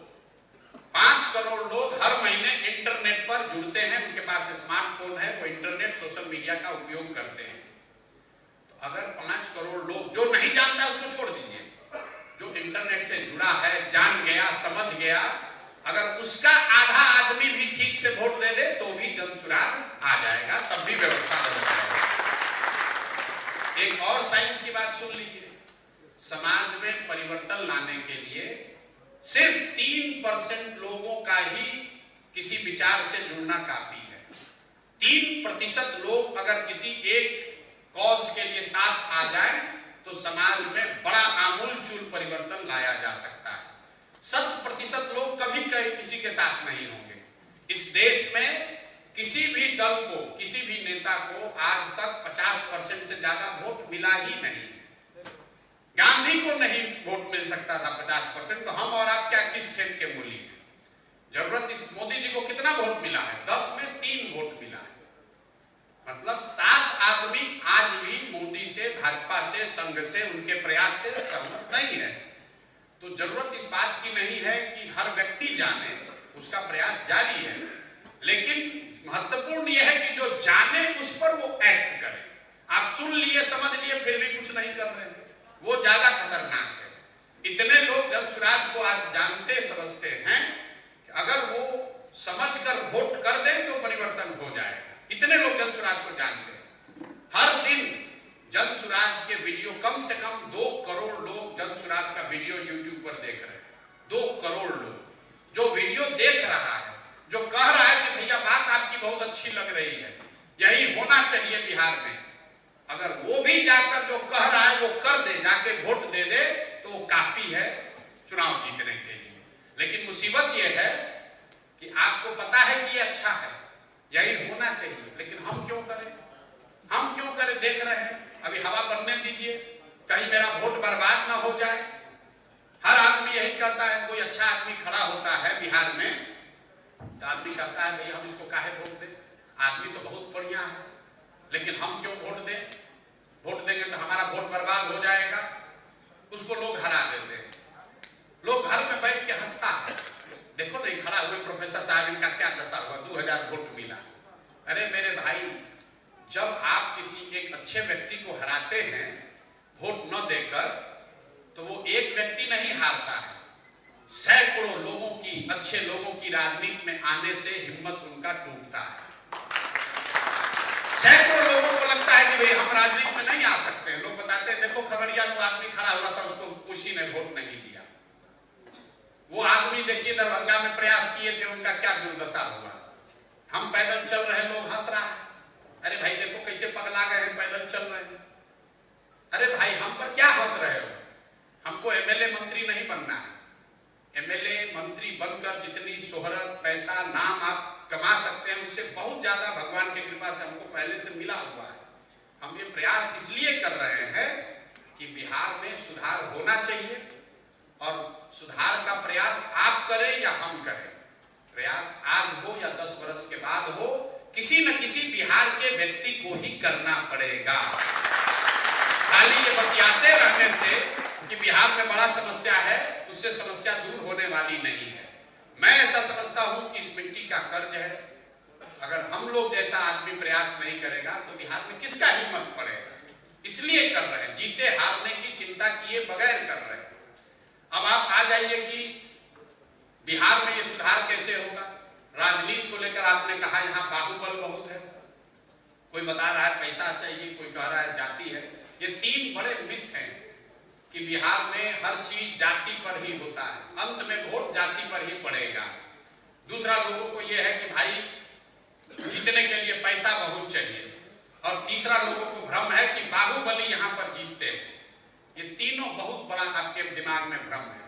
हर महीने इंटरनेट पर जुड़ते हैं, उनके पास स्मार्टफोन है, वो इंटरनेट सोशल मीडिया का उपयोग करते हैं। तो अगर 5 करोड़ लोग, जो नहीं जानता है उसको छोड़ दीजिए, जो इंटरनेट से जुड़ा है, जान गया, समझ गया, अगर उसका आधा आदमी भी ठीक से वोट दे दे तो भी जन सुराज आ जाएगा, तब भी व्यवस्था बन जाएगी। एक और साइंस की बात सुन लीजिए, समाज में परिवर्तन लाने के लिए सिर्फ 3% लोगों का ही किसी विचार से जुड़ना काफी है। 3% लोग अगर किसी एक कॉज के लिए साथ आ जाए तो समाज में बड़ा आमूल-चूल परिवर्तन लाया जा सकता है। 100% लोग कभी किसी के साथ नहीं होंगे। इस देश में किसी भी दल को, किसी भी नेता को आज तक 50% से ज्यादा वोट मिला ही नहीं। गांधी को नहीं वोट मिल सकता था 50%, तो हम और आप क्या किस खेत के मूली हैं? जरूरत इस मोदी जी को कितना वोट मिला है? 10 में 3 वोट मिला है। मतलब 7 आदमी आज भी मोदी से, भाजपा से, संघ से, उनके प्रयास से सहमत नहीं है। तो जरूरत इस बात की नहीं है कि हर व्यक्ति जाने, उसका प्रयास जारी है, लेकिन महत्वपूर्ण यह है कि जो जाने उस पर वो एक्ट करे। आप सुन लिए, समझ लिए, फिर भी कुछ नहीं कर रहे हैं, वो ज्यादा खतरनाक है। इतने लोग जन सुराज को आज जानते समझते हैं कि अगर वो समझकर वोट कर दें तो परिवर्तन हो जाएगा। इतने लोग जन सुराज को जानते हैं। हर दिन जन सुराज के वीडियो कम से कम 2 करोड़ लोग जन सुराज का वीडियो यूट्यूब पर देख रहे हैं। 2 करोड़ लोग जो वीडियो देख रहा है, जो कह रहा है कि भैया बात आपकी बहुत अच्छी लग रही है, यही होना चाहिए बिहार में, अगर वो भी जाकर जो कह रहा है वो कर दे, जाके वोट दे दे, तो वो काफी है चुनाव जीतने के लिए। लेकिन मुसीबत ये है कि आपको पता है कि ये अच्छा है, यही होना चाहिए, लेकिन हम क्यों करें? हम क्यों करें? देख रहे हैं, अभी हवा बनने दीजिए, कहीं मेरा वोट बर्बाद ना हो जाए। हर आदमी यही कहता है, कोई अच्छा आदमी खड़ा होता है बिहार में तो आदमी कहता है भाई हम इसको काहे वोट दें, आदमी तो बहुत बढ़िया है, लेकिन हम क्यों वोट दें? वोट देंगे तो हमारा वोट बर्बाद हो जाएगा। उसको लोग हरा देते हैं। लोग घर में बैठ के हंसता है, देखो नहीं खड़ा हुए प्रोफेसर साहब, इनका क्या दशा हुआ, 2000 वोट मिला। अरे मेरे भाई, जब आप किसी एक अच्छे व्यक्ति को हराते हैं वोट न देकर, तो वो एक व्यक्ति नहीं हारता है, सैकड़ों लोगों की, अच्छे लोगों की राजनीति में आने से हिम्मत उनका टूटता है। सैकड़ों लोगों को लगता है कि भाई हम राजनीति में नहीं आ सकते हैं। लोग बताते हैं देखो खगड़िया में आदमी खड़ा हुआ था, उसको किसी ने वोट नहीं दिया। वो आदमी देखिए दरभंगा में प्रयास किए थे, उनका क्या दुर्दशा हुआ। हम पैदल चल रहे, लोग हंस रहा है, अरे भाई देखो कैसे पगला गए हैं, पैदल चल रहे हैं। अरे भाई हम पर क्या हंस रहे हो? हमको एमएलए मंत्री नहीं बनना है। एमएलए मंत्री बनकर जितनी शोहरत, पैसा, नाम आप कमा सकते हैं, उससे बहुत ज्यादा भगवान की कृपा से हमको पहले से मिला हुआ है। हम ये प्रयास इसलिए कर रहे हैं कि बिहार में सुधार होना चाहिए, और सुधार का प्रयास आप करें या हम करें, प्रयास आज हो या 10 वर्ष के बाद हो, किसी न किसी बिहार के व्यक्ति को ही करना पड़ेगा। खाली ये बतियाते रहने से कि बिहार में बड़ा समस्या है, उससे समस्या दूर होने वाली नहीं है। मैं ऐसा समझता हूं कि इस मिट्टी का कर्ज है, अगर हम लोग जैसा आदमी प्रयास नहीं करेगा तो बिहार में किसका हिम्मत पड़ेगा। इसलिए कर रहे हैं, जीते हारने की चिंता किए बगैर कर रहे हैं। अब आप आ जाइए कि बिहार में ये सुधार कैसे होगा। राजनीति को लेकर आपने कहा यहाँ बाहुबल बहुत है, कोई बता रहा है पैसा चाहिए, कोई कह रहा है जाति है। ये 3 बड़े मिथ हैं कि बिहार में हर चीज जाति पर ही होता है, अंत में वोट जाति पर ही पड़ेगा। दूसरा, लोगों को यह है कि भाई जीतने के लिए पैसा बहुत चाहिए, और तीसरा, लोगों को भ्रम है कि बाहुबली यहाँ पर जीतते हैं। ये तीनों बहुत बड़ा आपके दिमाग में भ्रम है,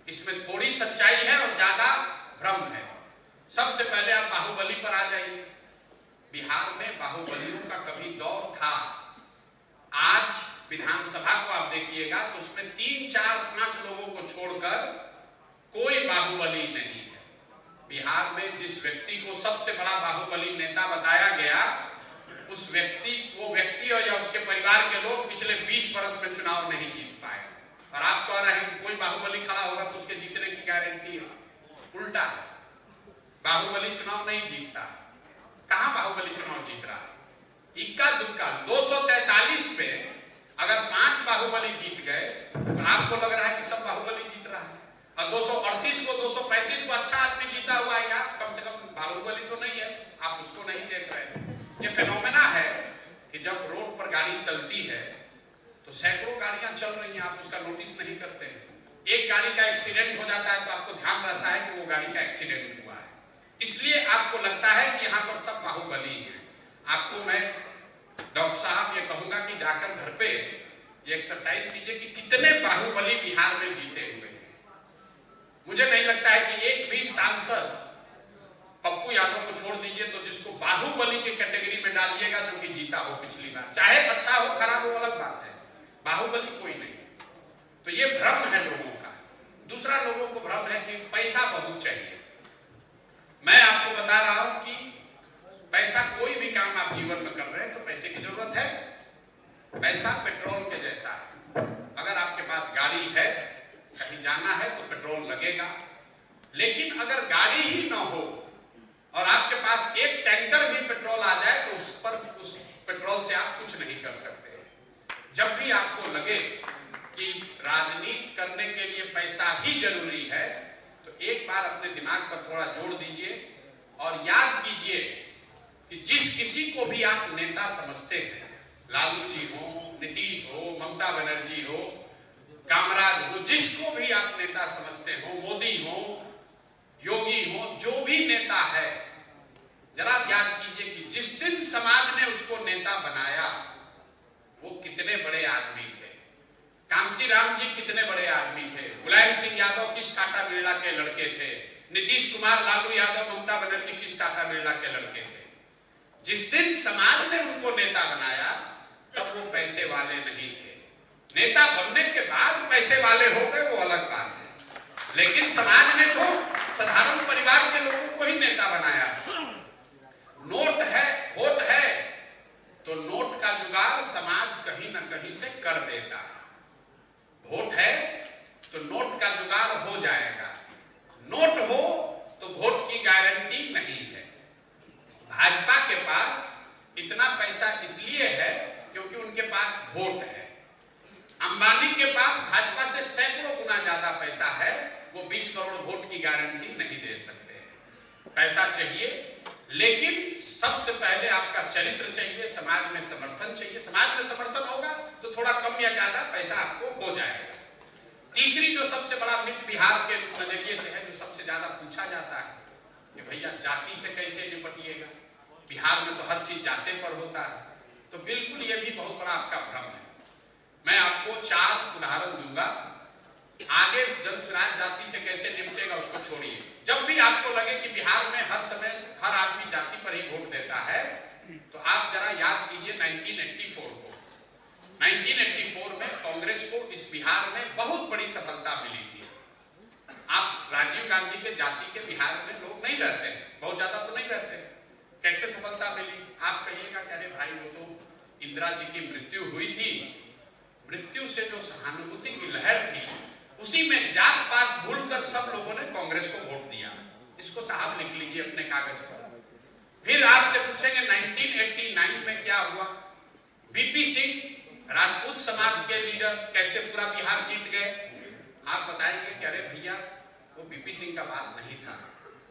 इसमें थोड़ी सच्चाई है और ज्यादा भ्रम है। सबसे पहले आप बाहुबली पर आ जाइए। बिहार में बाहुबलियों का कभी दौर था। आज विधानसभा को आप देखिएगा तो उसमें 3, 4, 5 लोगों को छोड़कर कोई बाहुबली नहीं है। बिहार में जिस व्यक्ति को सबसे बड़ा बाहुबली नेता बताया गया, उस व्यक्ति और या उसके परिवार के लोग पिछले 20 वर्ष में चुनाव नहीं जीत पाए। और आप कह रहे हैं कि कोई बाहुबली खड़ा होगा तो उसके जीतने की गारंटी है। उल्टा है, बाहुबली चुनाव नहीं जीतता। कहां बाहुबली चुनाव जीत रहा है? इक्का दुक्का 243 पे अगर 5 बाहुबली जीत गए तो आपको लग रहा है कि सब बाहुबली जीत रहा है, और 238 को 235 को अच्छा आदमी जीता हुआ है, यार कम से कम बाहुबली तो नहीं है, आप उसको नहीं देख रहे। ये फेनोमेना है कि जब रोड पर गाड़ी चलती है तो सैकड़ों गाड़ियां चल रही हैं, आप उसका नोटिस नहीं करते हैं। एक गाड़ी का एक्सीडेंट हो जाता है तो आपको ध्यान रहता है कि वो गाड़ी का एक्सीडेंट हुआ है, इसलिए आपको लगता है कि यहाँ पर सब बाहुबली हैं। आपको मैं डॉक्टर साहब ये कहूंगा कि जाकर घर पे ये एक्सरसाइज कीजिए कि कितने बाहुबली बिहार में जीते हुए हैं। मुझे नहीं लगता है कि एक भी सांसद, पप्पू यादव को छोड़ दीजिए, तो जिसको बाहुबली की कैटेगरी में डालिएगा जो कि जीता हो पिछली बार, चाहे अच्छा हो खराब हो अलग बात है, बाहुबली कोई नहीं। तो ये भ्रम है लोगों का। दूसरा, लोगों को भ्रम है कि पैसा बहुत चाहिए। मैं आपको बता रहा हूं कि पैसा, कोई भी काम आप जीवन में कर रहे हैं तो पैसे की जरूरत है। पैसा पेट्रोल के जैसा है। अगर आपके पास गाड़ी है, कहीं जाना है तो पेट्रोल लगेगा, लेकिन अगर गाड़ी ही ना हो और आपके पास एक टैंकर भी पेट्रोल आ जाए तो उस पेट्रोल से आप कुछ नहीं कर सकते। जब भी आपको लगे कि राजनीति करने के लिए पैसा ही जरूरी है तो एक बार अपने दिमाग पर थोड़ा जोड़ दीजिए और याद कीजिए कि जिस किसी को भी आप नेता समझते हैं, लालू जी हो, नीतीश हो, ममता बनर्जी हो, कामराज हो, जिसको भी आप नेता समझते हो, मोदी हो, योगी हो, जो भी नेता है, जरा याद कीजिए कि जिस दिन समाज ने उसको नेता बनाया वो कितने बड़े आदमी थे। कांसी राम जी कितने बड़े आदमी थे। मुलायम सिंह यादव किस टाटा बिरला के लड़के थे। नीतीश कुमार, लालू यादव, ममता बनर्जी किस टाटा बिरला के लड़के थे। जिस दिन समाज ने उनको नेता बनाया तब वो पैसे वाले नहीं थे। नेता बनने के बाद पैसे वाले हो गए वो अलग बात है, लेकिन समाज ने तो साधारण परिवार के लोगों को ही नेता बनाया। नोट है, वोट है, तो नोट का जुगाड़ समाज कहीं ना कहीं से कर देता है। वोट है तो नोट का जुगाड़ हो जाएगा। नोट हो तो वोट की गारंटी नहीं है। भाजपा के पास इतना पैसा इसलिए है क्योंकि उनके पास वोट है। अंबानी के पास भाजपा से सैकड़ों गुना ज्यादा पैसा है, वो 20 करोड़ वोट की गारंटी नहीं दे सकते। पैसा चाहिए, लेकिन सबसे पहले आपका चरित्र चाहिए, समाज में समर्थन चाहिए। समाज में समर्थन होगा तो थोड़ा कम या ज्यादा पैसा आपको हो जाएगा। तीसरी जो सबसे बड़ा मिथ बिहार के नजरिए से है, जो सबसे ज्यादा पूछा जाता है कि भैया जाति से कैसे निपटिएगा, बिहार में तो हर चीज जाते पर होता है। तो बिल्कुल ये भी बहुत बड़ा आपका भ्रम है। मैं आपको 4 उदाहरण दूंगा। आगे जनसुराज जाति से कैसे निपटेगा उसको छोड़िए। जब भी आपको लगे कि बिहार में हर समय हर आदमी जाति पर ही वोट देता है, तो आप जरा याद कीजिए 1984 को। 1984 में कांग्रेस को इस बिहार में बहुत बड़ी सफलता मिली थी। आप राजीव गांधी के जाति के बिहार में लोग नहीं रहते हैं, बहुत ज्यादा तो नहीं रहते हैं, कैसे सफलता मिली? आप कहिएगा कि अरे भाई वो तो इंदिरा जी की मृत्यु हुई थी, मृत्यु से जो सहानुभूति की लहर थी उसी में जात पात भूलकर सब लोगों ने कांग्रेस को वोट दिया। इसको साहब लिख लीजिए अपने कागज पर। फिर आपसे पूछेंगे 1989 में क्या हुआ? बीपी सिंह राजपूत समाज के लीडर कैसे पूरा बिहार जीत गए? आप बताएंगे कि अरे भैया वो बीपी सिंह का बात नहीं था,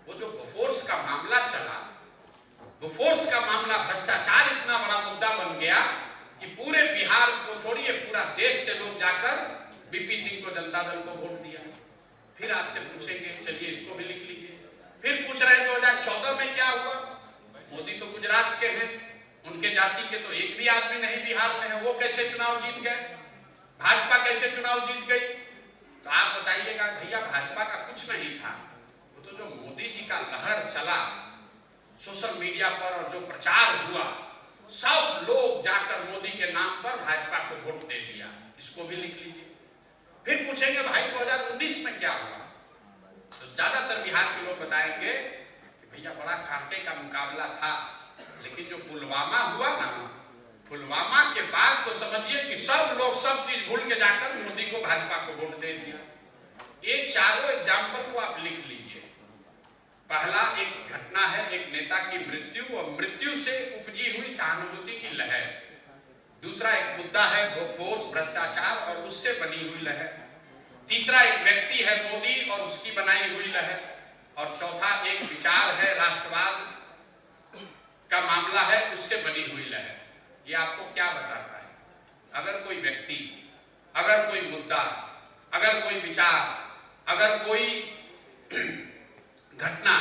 वो जो बोफोर्स का मामला चला, बोफोर्स का मामला भ्रष्टाचार इतना बड़ा मुद्दा बन गया कि पूरे बिहार को छोड़िए पूरा देश से लोग जाकर बीपी सिंह को जनता दल को वोट दिया। फिर आपसे पूछेंगे, चलिए इसको भी लिख लीजिए। फिर पूछ रहे हैं 2014 में क्या हुआ? मोदी तो गुजरात के हैं, उनके जाति के तो एक भी आदमी नहीं बिहार में है, वो कैसे चुनाव जीत गए? भाजपा कैसे चुनाव जीत गई? तो आप बताइएगा भैया भाजपा का कुछ नहीं था, वो तो जो मोदी जी का लहर चला सोशल मीडिया पर और जो प्रचार हुआ, सब लोग जाकर मोदी के नाम पर भाजपा को वोट दे दिया। इसको भी लिख लीजिए। फिर पूछेंगे भाई 2019 में क्या हुआ? तो ज्यादातर बिहार के लोग बताएंगे कि भैया बड़ा कांटे का मुकाबला था, लेकिन जो पुलवामा हुआ ना, पुलवामा के बाद तो समझिए कि सब लोग सब चीज भूल के जाकर मोदी को भाजपा को वोट दे दिया। ये चारों एग्जाम्पल को आप लिख लीजिए। पहला एक घटना है एक नेता की मृत्यु और मृत्यु से उपजी हुई सहानुभूति की लहर। दूसरा एक मुद्दा है बोफोर्स भ्रष्टाचार और उससे बनी हुई लहर। तीसरा एक व्यक्ति है मोदी और उसकी बनाई हुई लहर। और चौथा एक विचार है राष्ट्रवाद का मामला है, उससे बनी हुई लहर। ये आपको क्या बताता है? अगर कोई व्यक्ति, अगर कोई मुद्दा, अगर कोई विचार, अगर कोई घटना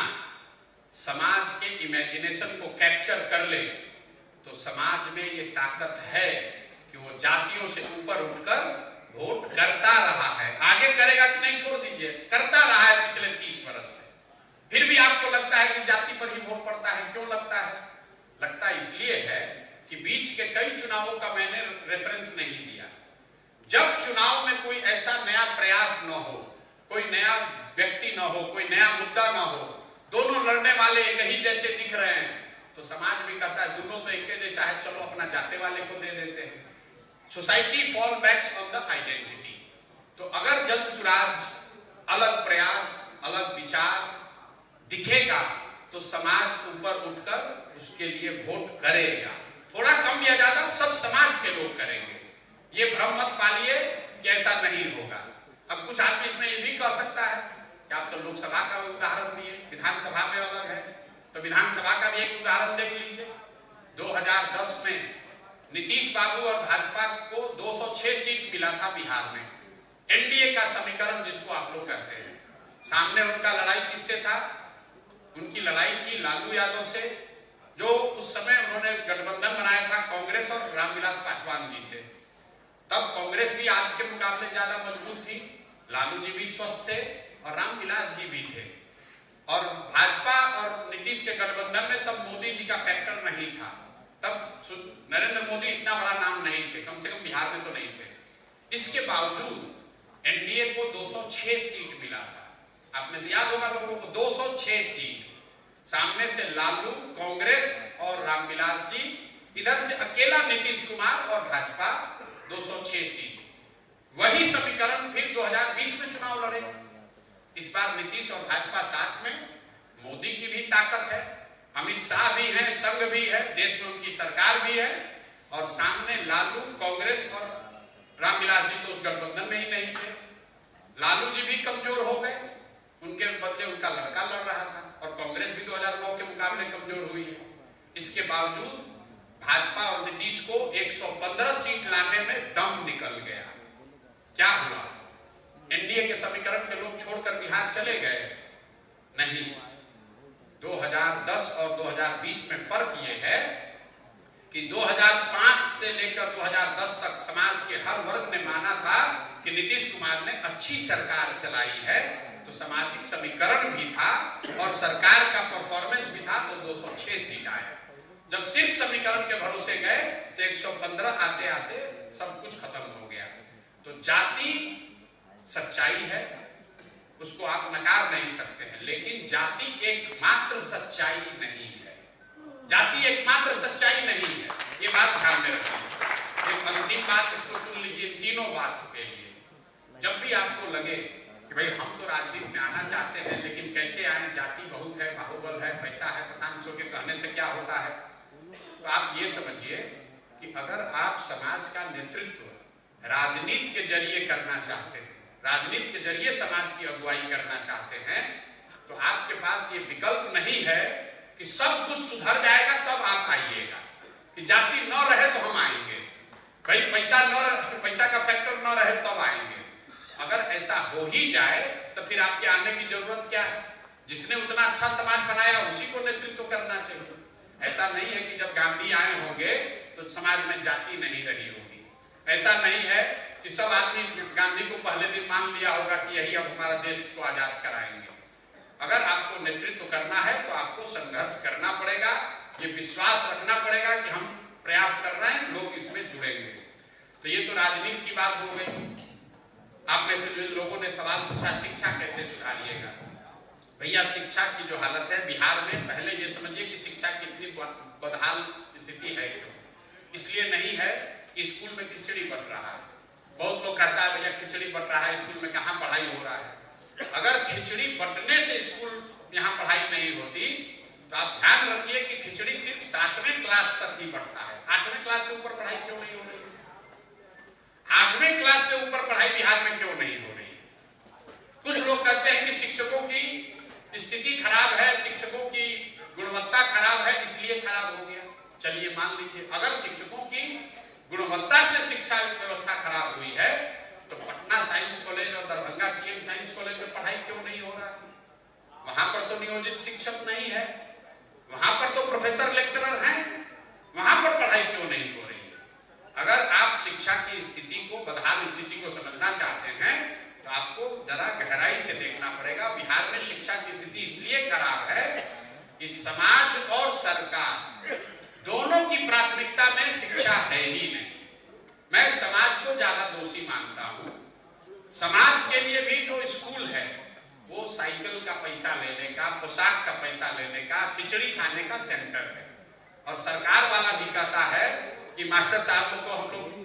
समाज के इमेजिनेशन को कैप्चर कर ले तो समाज में ये ताकत है कि वो जातियों से ऊपर उठकर वोट करता रहा है। आगे करेगा कि नहीं छोड़ दीजिए, करता रहा है पिछले 30 वर्ष से। फिर भी आपको लगता है कि जाति पर ही वोट पड़ता है। क्यों लगता है? लगता इसलिए है कि बीच के कई चुनावों का मैंने रेफरेंस नहीं दिया। जब चुनाव में कोई ऐसा नया प्रयास न हो, कोई नया व्यक्ति न हो, कोई नया मुद्दा न हो, दोनों लड़ने वाले एक ही जैसे दिख रहे हैं, तो समाज भी कहता है दोनों तो एक जैसा है, चलो अपना जाते वाले को दे देते हैं। Society fall backs on the identity. तो अगर जन सुराज, अलग प्रयास, अलग विचार दिखेगा तो समाज ऊपर उठकर उसके लिए वोट करेगा। थोड़ा कम या ज्यादा सब समाज के लोग करेंगे। ये भ्रम मत पालिए कि ऐसा नहीं होगा। अब कुछ आदमी इसमें ये भी कह सकता है कि आप तो लोकसभा का उदाहरण दिए, विधानसभा में अलग है, तो विधानसभा का भी एक उदाहरण देख लीजिए। 2010 में नीतीश बाबू और भाजपा को 206 सीट मिला था बिहार में। एनडीए का समीकरण जिसको आप लोग कहते हैं। सामने उनका लड़ाई किससे था? उनकी लड़ाई थी लालू यादव से, जो उस समय उन्होंने गठबंधन बनाया था कांग्रेस और रामविलास पासवान जी से। तब कांग्रेस भी आज के मुकाबले ज्यादा मजबूत थी, लालू जी भी स्वस्थ थे और रामविलास जी भी थे। और भाजपा और नीतीश के गठबंधन में तब मोदी जी का फैक्टर नहीं था। तब नरेंद्र मोदी इतना बड़ा नाम नहीं थे, कम से कम बिहार में तो नहीं थे। इसके बावजूद एनडीए को 206 सीट मिला था। आप में से याद होगा लोगों को 206 सीट। सामने से लालू, कांग्रेस और रामविलास जी, इधर से अकेला नीतीश कुमार और भाजपा 206 सीट। वही समीकरण फिर 2020 में चुनाव लड़े। इस बार नीतीश और भाजपा साथ में, मोदी की भी ताकत है, अमित शाह भी है, संघ भी है, देश में उनकी सरकार भी है, और सामने लालू, कांग्रेस और रामविलास जी तो उस गठबंधन में ही नहीं थे। लालू जी भी कमजोर हो गए, उनके बदले उनका लड़का लड़ रहा था, और कांग्रेस भी 2009 के मुकाबले कमजोर हुई है। इसके बावजूद भाजपा और नीतीश को 115 सीट लाने में दम निकल गया। क्या हुआ? एनडीए के समीकरण के लोग छोड़कर बिहार चले गए? नहीं। 2010 और 2020 में फर्क यह है कि 2005 से लेकर 2010 तक समाज के हर वर्ग ने माना था कि नीतीश कुमार ने अच्छी सरकार चलाई है, तो सामाजिक समीकरण भी था और सरकार का परफॉर्मेंस भी था, तो 206 सीट आया। जब सिर्फ समीकरण के भरोसे गए तो 115 आते आते सब कुछ खत्म हो गया। तो जाति सच्चाई है, उसको आप नकार नहीं सकते हैं, लेकिन जाति एकमात्र सच्चाई नहीं है। जाति एकमात्र सच्चाई नहीं है, ये बात ध्यान में रखिए। एक अंतिम बात इसको सुन लीजिए, तीनों बात के लिए। जब भी आपको लगे कि भाई हम तो राजनीति में आना चाहते हैं लेकिन कैसे आए, जाति बहुत है, बाहुबल है, पैसा है, प्रशांत के कहने से क्या होता है, तो आप ये समझिए कि अगर आप समाज का नेतृत्व राजनीति के जरिए करना चाहते हैं, राजनीति के जरिए समाज की अगुवाई करना चाहते हैं, तो आपके पास ये विकल्प नहीं है कि सब कुछ सुधर जाएगा तब आप आइएगा, कि जाति न रहे तो हम आएंगे, भाई पैसा का फैक्टर न रहे तब आएंगे। अगर ऐसा हो ही जाए तो फिर आपके आने की जरूरत क्या है? जिसने उतना अच्छा समाज बनाया उसी को नेतृत्व करना चाहिए। ऐसा नहीं है कि जब गांधी आए होंगे तो समाज में जाति नहीं रही होगी। ऐसा नहीं है कि सब आदमी गांधी को पहले दिन मान लिया होगा कि यही अब हमारा देश को आजाद कराएंगे। अगर आपको नेतृत्व करना है तो आपको संघर्ष करना पड़ेगा, ये विश्वास रखना पड़ेगा कि हम प्रयास कर रहे हैं, लोग इसमें जुड़ेंगे। तो ये तो राजनीति की बात हो गई। आप में से जो लोगों ने सवाल पूछा शिक्षा कैसे सुधारिएगा, भैया शिक्षा की जो हालत है बिहार में, पहले ये समझिए कि शिक्षा की इतनी बदहाल स्थिति है क्यों? इसलिए नहीं है कि स्कूल में खिचड़ी बट रहा है। बहुत लोग कहता है भैया खिचड़ी बट रहा है, स्कूल में कहाँ पढ़ाई हो रहा है। अगर खिचड़ी बटने से स्कूल यहाँ पढ़ाई नहीं होती तो आप ध्यान रखिए कि खिचड़ी सिर्फ 7वें क्लास तक ही बढ़ता है। 8वें क्लास से ऊपर पढ़ाई क्यों नहीं हो रही? 8वें क्लास से ऊपर पढ़ाई बिहार में क्यों नहीं हो रही? कुछ लोग कहते हैं कि शिक्षकों की स्थिति खराब है, शिक्षकों की गुणवत्ता खराब है, इसलिए खराब हो गया। चलिए मान लीजिए, अगर शिक्षकों की गुणवत्ता से शिक्षा व्यवस्था खराब हुई है तो पटना साइंस कॉलेज और दरभंगा सीएम साइंस कॉलेज में पढ़ाई क्यों नहीं हो रहा है? वहां पर तो नियोजित शिक्षक नहीं है, वहां पर तो प्रोफेसर लेक्चरर हैं, वहां पर पढ़ाई क्यों नहीं हो रही है? अगर आप शिक्षा की स्थिति को, बदहाल स्थिति को समझना चाहते हैं तो आपको जरा गहराई से देखना पड़ेगा। बिहार में शिक्षा की स्थिति इसलिए खराब है कि समाज और सरकार दोनों की प्राथमिकता में शिक्षा है ही नहीं। मैं समाज को ज्यादा दोषी मानता हूं। समाज के लिए भी जो स्कूल है वो साइकिल का पैसा लेने का, पोशाक का पैसा लेने का, खिचड़ी खाने का सेंटर है। और सरकार वाला भी कहता है कि मास्टर साहब लोग को हम लोग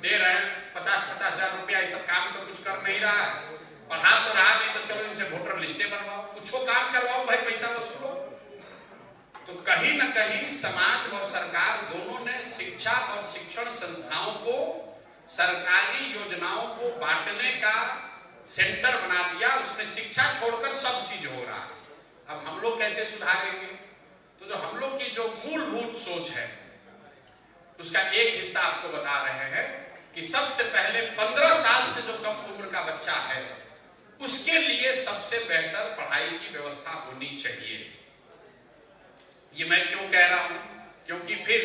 दे रहे हैं 50-50 हजार रुपया, ये सब काम तो कुछ कर नहीं रहा है, पढ़ा तो रहा नहीं, तो चलो इनसे वोटर लिस्टें बनवाओ, कुछ काम करवाओ, भाई पैसा वसूलो। तो कहीं न कहीं समाज और सरकार दोनों ने शिक्षा और शिक्षण संस्थाओं को, सरकारी योजनाओं को बांटने का सेंटर बना दिया। उसमें शिक्षा छोड़कर सब चीज हो रहा है। अब हम लोग कैसे सुधारेंगे? तो जो हम लोग की जो मूलभूत सोच है उसका एक हिस्सा आपको बता रहे हैं कि सबसे पहले 15 साल से जो कम उम्र का बच्चा है उसके लिए सबसे बेहतर पढ़ाई की व्यवस्था होनी चाहिए। ये मैं क्यों कह रहा हूं? क्योंकि फिर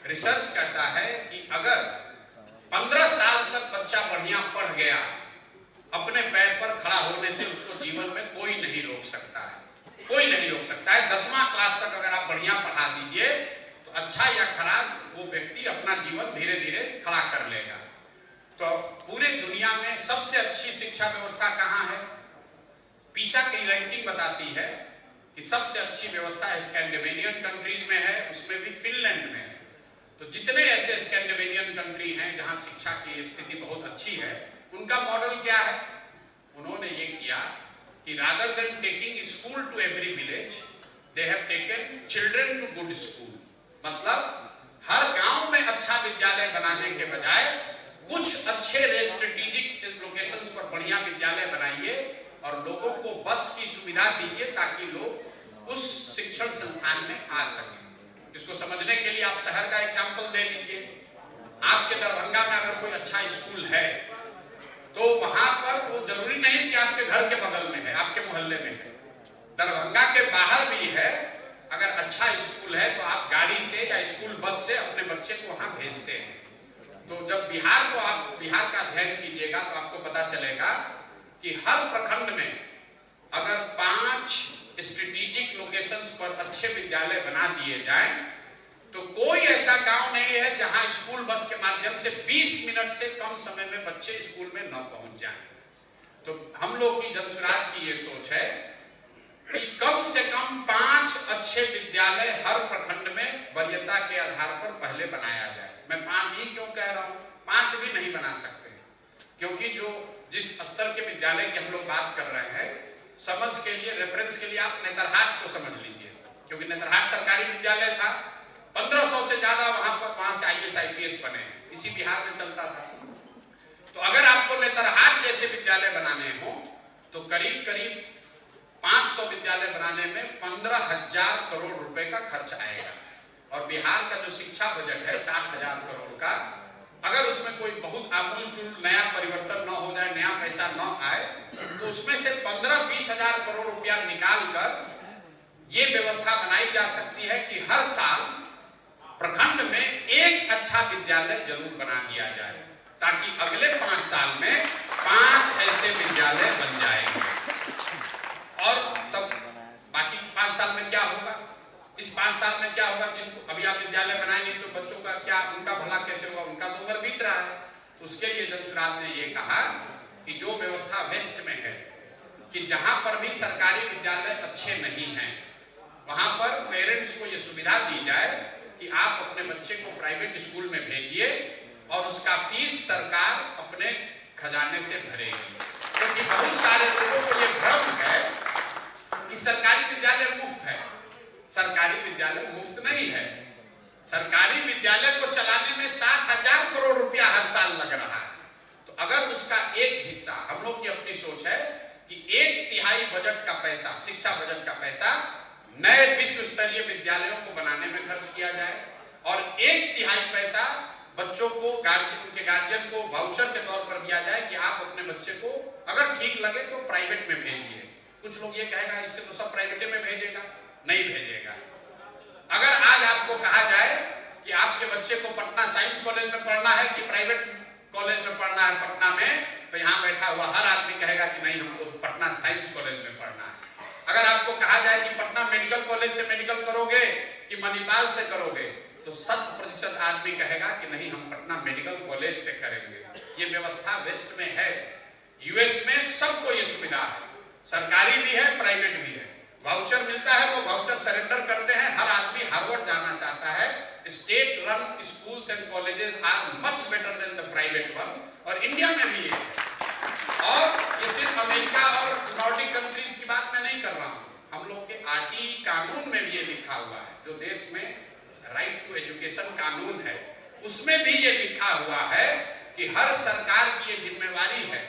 रिसर्च कहता है कि अगर 15 साल तक बच्चा बढ़िया पढ़ गया, अपने पैर पर खड़ा होने से उसको जीवन में कोई नहीं रोक सकता है, कोई नहीं रोक सकता है। 10वां क्लास तक अगर आप बढ़िया पढ़ा दीजिए तो अच्छा या खराब वो व्यक्ति अपना जीवन धीरे धीरे खड़ा कर लेगा। तो पूरे दुनिया में सबसे अच्छी शिक्षा व्यवस्था कहाँ है? पीसा की रैंकिंग बताती है कि सबसे अच्छी व्यवस्था स्कैंडिनेवियन कंट्रीज में है, उसमें भी फिनलैंड में है। तो जितने ऐसे स्कैंडिनेवियन कंट्री हैं जहां शिक्षा की स्थिति बहुत अच्छी है, उनका मॉडल क्या है? उन्होंने ये किया कि rather than taking school to every village, they have taken children to good school. मतलब हर गांव में अच्छा विद्यालय बनाने के बजाय कुछ अच्छे स्ट्रेटेजिक लोकेशंस पर बढ़िया विद्यालय बनाइए और लोगों को बस की सुविधा दीजिए ताकि लोग उस शिक्षण संस्थान में आ सकें। इसको समझने के लिए आप शहर का एग्जाम्पल दे लीजिए। आपके दरभंगा में अगर कोई अच्छा स्कूल है तो वहां पर वो जरूरी नहीं कि आपके घर के बगल में है, आपके मोहल्ले में है, दरभंगा के बाहर भी है। अगर अच्छा स्कूल है तो आप गाड़ी से या स्कूल बस से अपने बच्चे को वहां भेजते हैं। तो जब आप बिहार का अध्ययन कीजिएगा तो आपको पता चलेगा कि हर प्रखंड में अगर 5 स्ट्रेटेजिक लोकेशंस पर अच्छे विद्यालय बना दिए जाएं तो कोई ऐसा गांव नहीं है जहां स्कूल बस के माध्यम से 20 मिनट से कम समय में बच्चे स्कूल में न पहुंच जाएं। तो हम लोग की जनसुराज की ये सोच है कि कम से कम 5 अच्छे विद्यालय हर प्रखंड में वरीयता के आधार पर पहले बनाया जाए। मैं 5 ही क्यों कह रहा हूं, 5 भी नहीं बना सकते, क्योंकि जिस स्तर के विद्यालय की हम लोग बात कर रहे हैं, समझ के लिए, रेफरेंस के लिए आप नेतरहाट को समझ लीजिए, क्योंकि नेतरहाट सरकारी विद्यालय था, 1500 से ज्यादा वहां से IAS IPS बने हैं, इसी बिहार में चलता था। तो अगर आपको नेतरहाट जैसे विद्यालय बनाने हो तो करीब करीब 500 विद्यालय बनाने में 15,000 करोड़ रुपए का खर्च आएगा। और बिहार का जो शिक्षा बजट है 60,000 करोड़ का, अगर उसमें कोई बहुत आमूलचूल नया परिवर्तन न हो जाए, नया पैसा न आए, तो उसमें से 15-20 हजार करोड़ रुपया निकाल कर ये व्यवस्था बनाई जा सकती है कि हर साल प्रखंड में एक अच्छा विद्यालय जरूर बना दिया जाए, ताकि अगले 5 साल में 5 ऐसे विद्यालय बन जाएंगे। और तब बाकी 5 साल में क्या होगा, इस 5 साल में क्या होगा, जिनको अभी आप विद्यालय बनाएंगे तो बच्चों का क्या, उनका भला कैसे होगा, उनका तो उम्र बीत रहा है। उसके लिए जनसुराज ने ये कहा कि जो व्यवस्था वेस्ट में है कि जहां पर भी सरकारी विद्यालय अच्छे नहीं हैं, वहां पर पेरेंट्स को ये सुविधा दी जाए कि आप अपने बच्चे को प्राइवेट स्कूल में भेजिए और उसका फीस सरकार अपने खजाने से भरेगी। क्योंकि बहुत सारे लोगों को ये भ्रम है कि सरकारी विद्यालय मुफ्त है। सरकारी विद्यालय मुफ्त नहीं है। सरकारी विद्यालय को चलाने में 60,000 करोड़ रुपया हर साल लग रहा है। तो अगर उसका एक हिस्सा, हम लोग की अपनी सोच है कि 1/3 बजट का पैसा, शिक्षा बजट का पैसा नए विश्व स्तरीय विद्यालयों को बनाने में खर्च किया जाए और 1/3 पैसा बच्चों को, उनके गार्जियन को वाउचर के तौर पर दिया जाए कि आप अपने बच्चे को अगर ठीक लगे तो प्राइवेट में भेजिए। कुछ लोग ये कहेगा इससे तो सब प्राइवेट में भेजेगा, नहीं भेजेगा। अगर आज आपको कहा जाए कि आपके बच्चे को पटना साइंस कॉलेज में पढ़ना है कि प्राइवेट कॉलेज में पढ़ना है पटना में, तो यहाँ बैठा हुआ हर आदमी कहेगा कि नहीं, हमको पटना साइंस कॉलेज में पढ़ना है। अगर आपको कहा जाए कि पटना मेडिकल कॉलेज से मेडिकल करोगे कि मणिपाल से करोगे, तो 100% आदमी कहेगा कि नहीं, हम पटना मेडिकल कॉलेज से करेंगे। ये व्यवस्था वेस्ट में है। यूएस में सबको ये सुविधा है, सरकारी भी है, प्राइवेट भी है। वाउचर मिलता है, लोग वाउचर सरेंडर करते हैं। हर आदमी हार्वर्ड जाना चाहता है। State run schools and colleges are much better than the private one, और इंडिया में भी ये है। और ये सिर्फ अमेरिका और नॉर्डिक कंट्रीज की बात मैं नहीं कर रहा हूं, हम लोग के RTE कानून में भी ये लिखा हुआ है, जो देश में राइट टू एजुकेशन कानून है, उसमें भी ये लिखा हुआ है कि हर सरकार की ये जिम्मेवारी है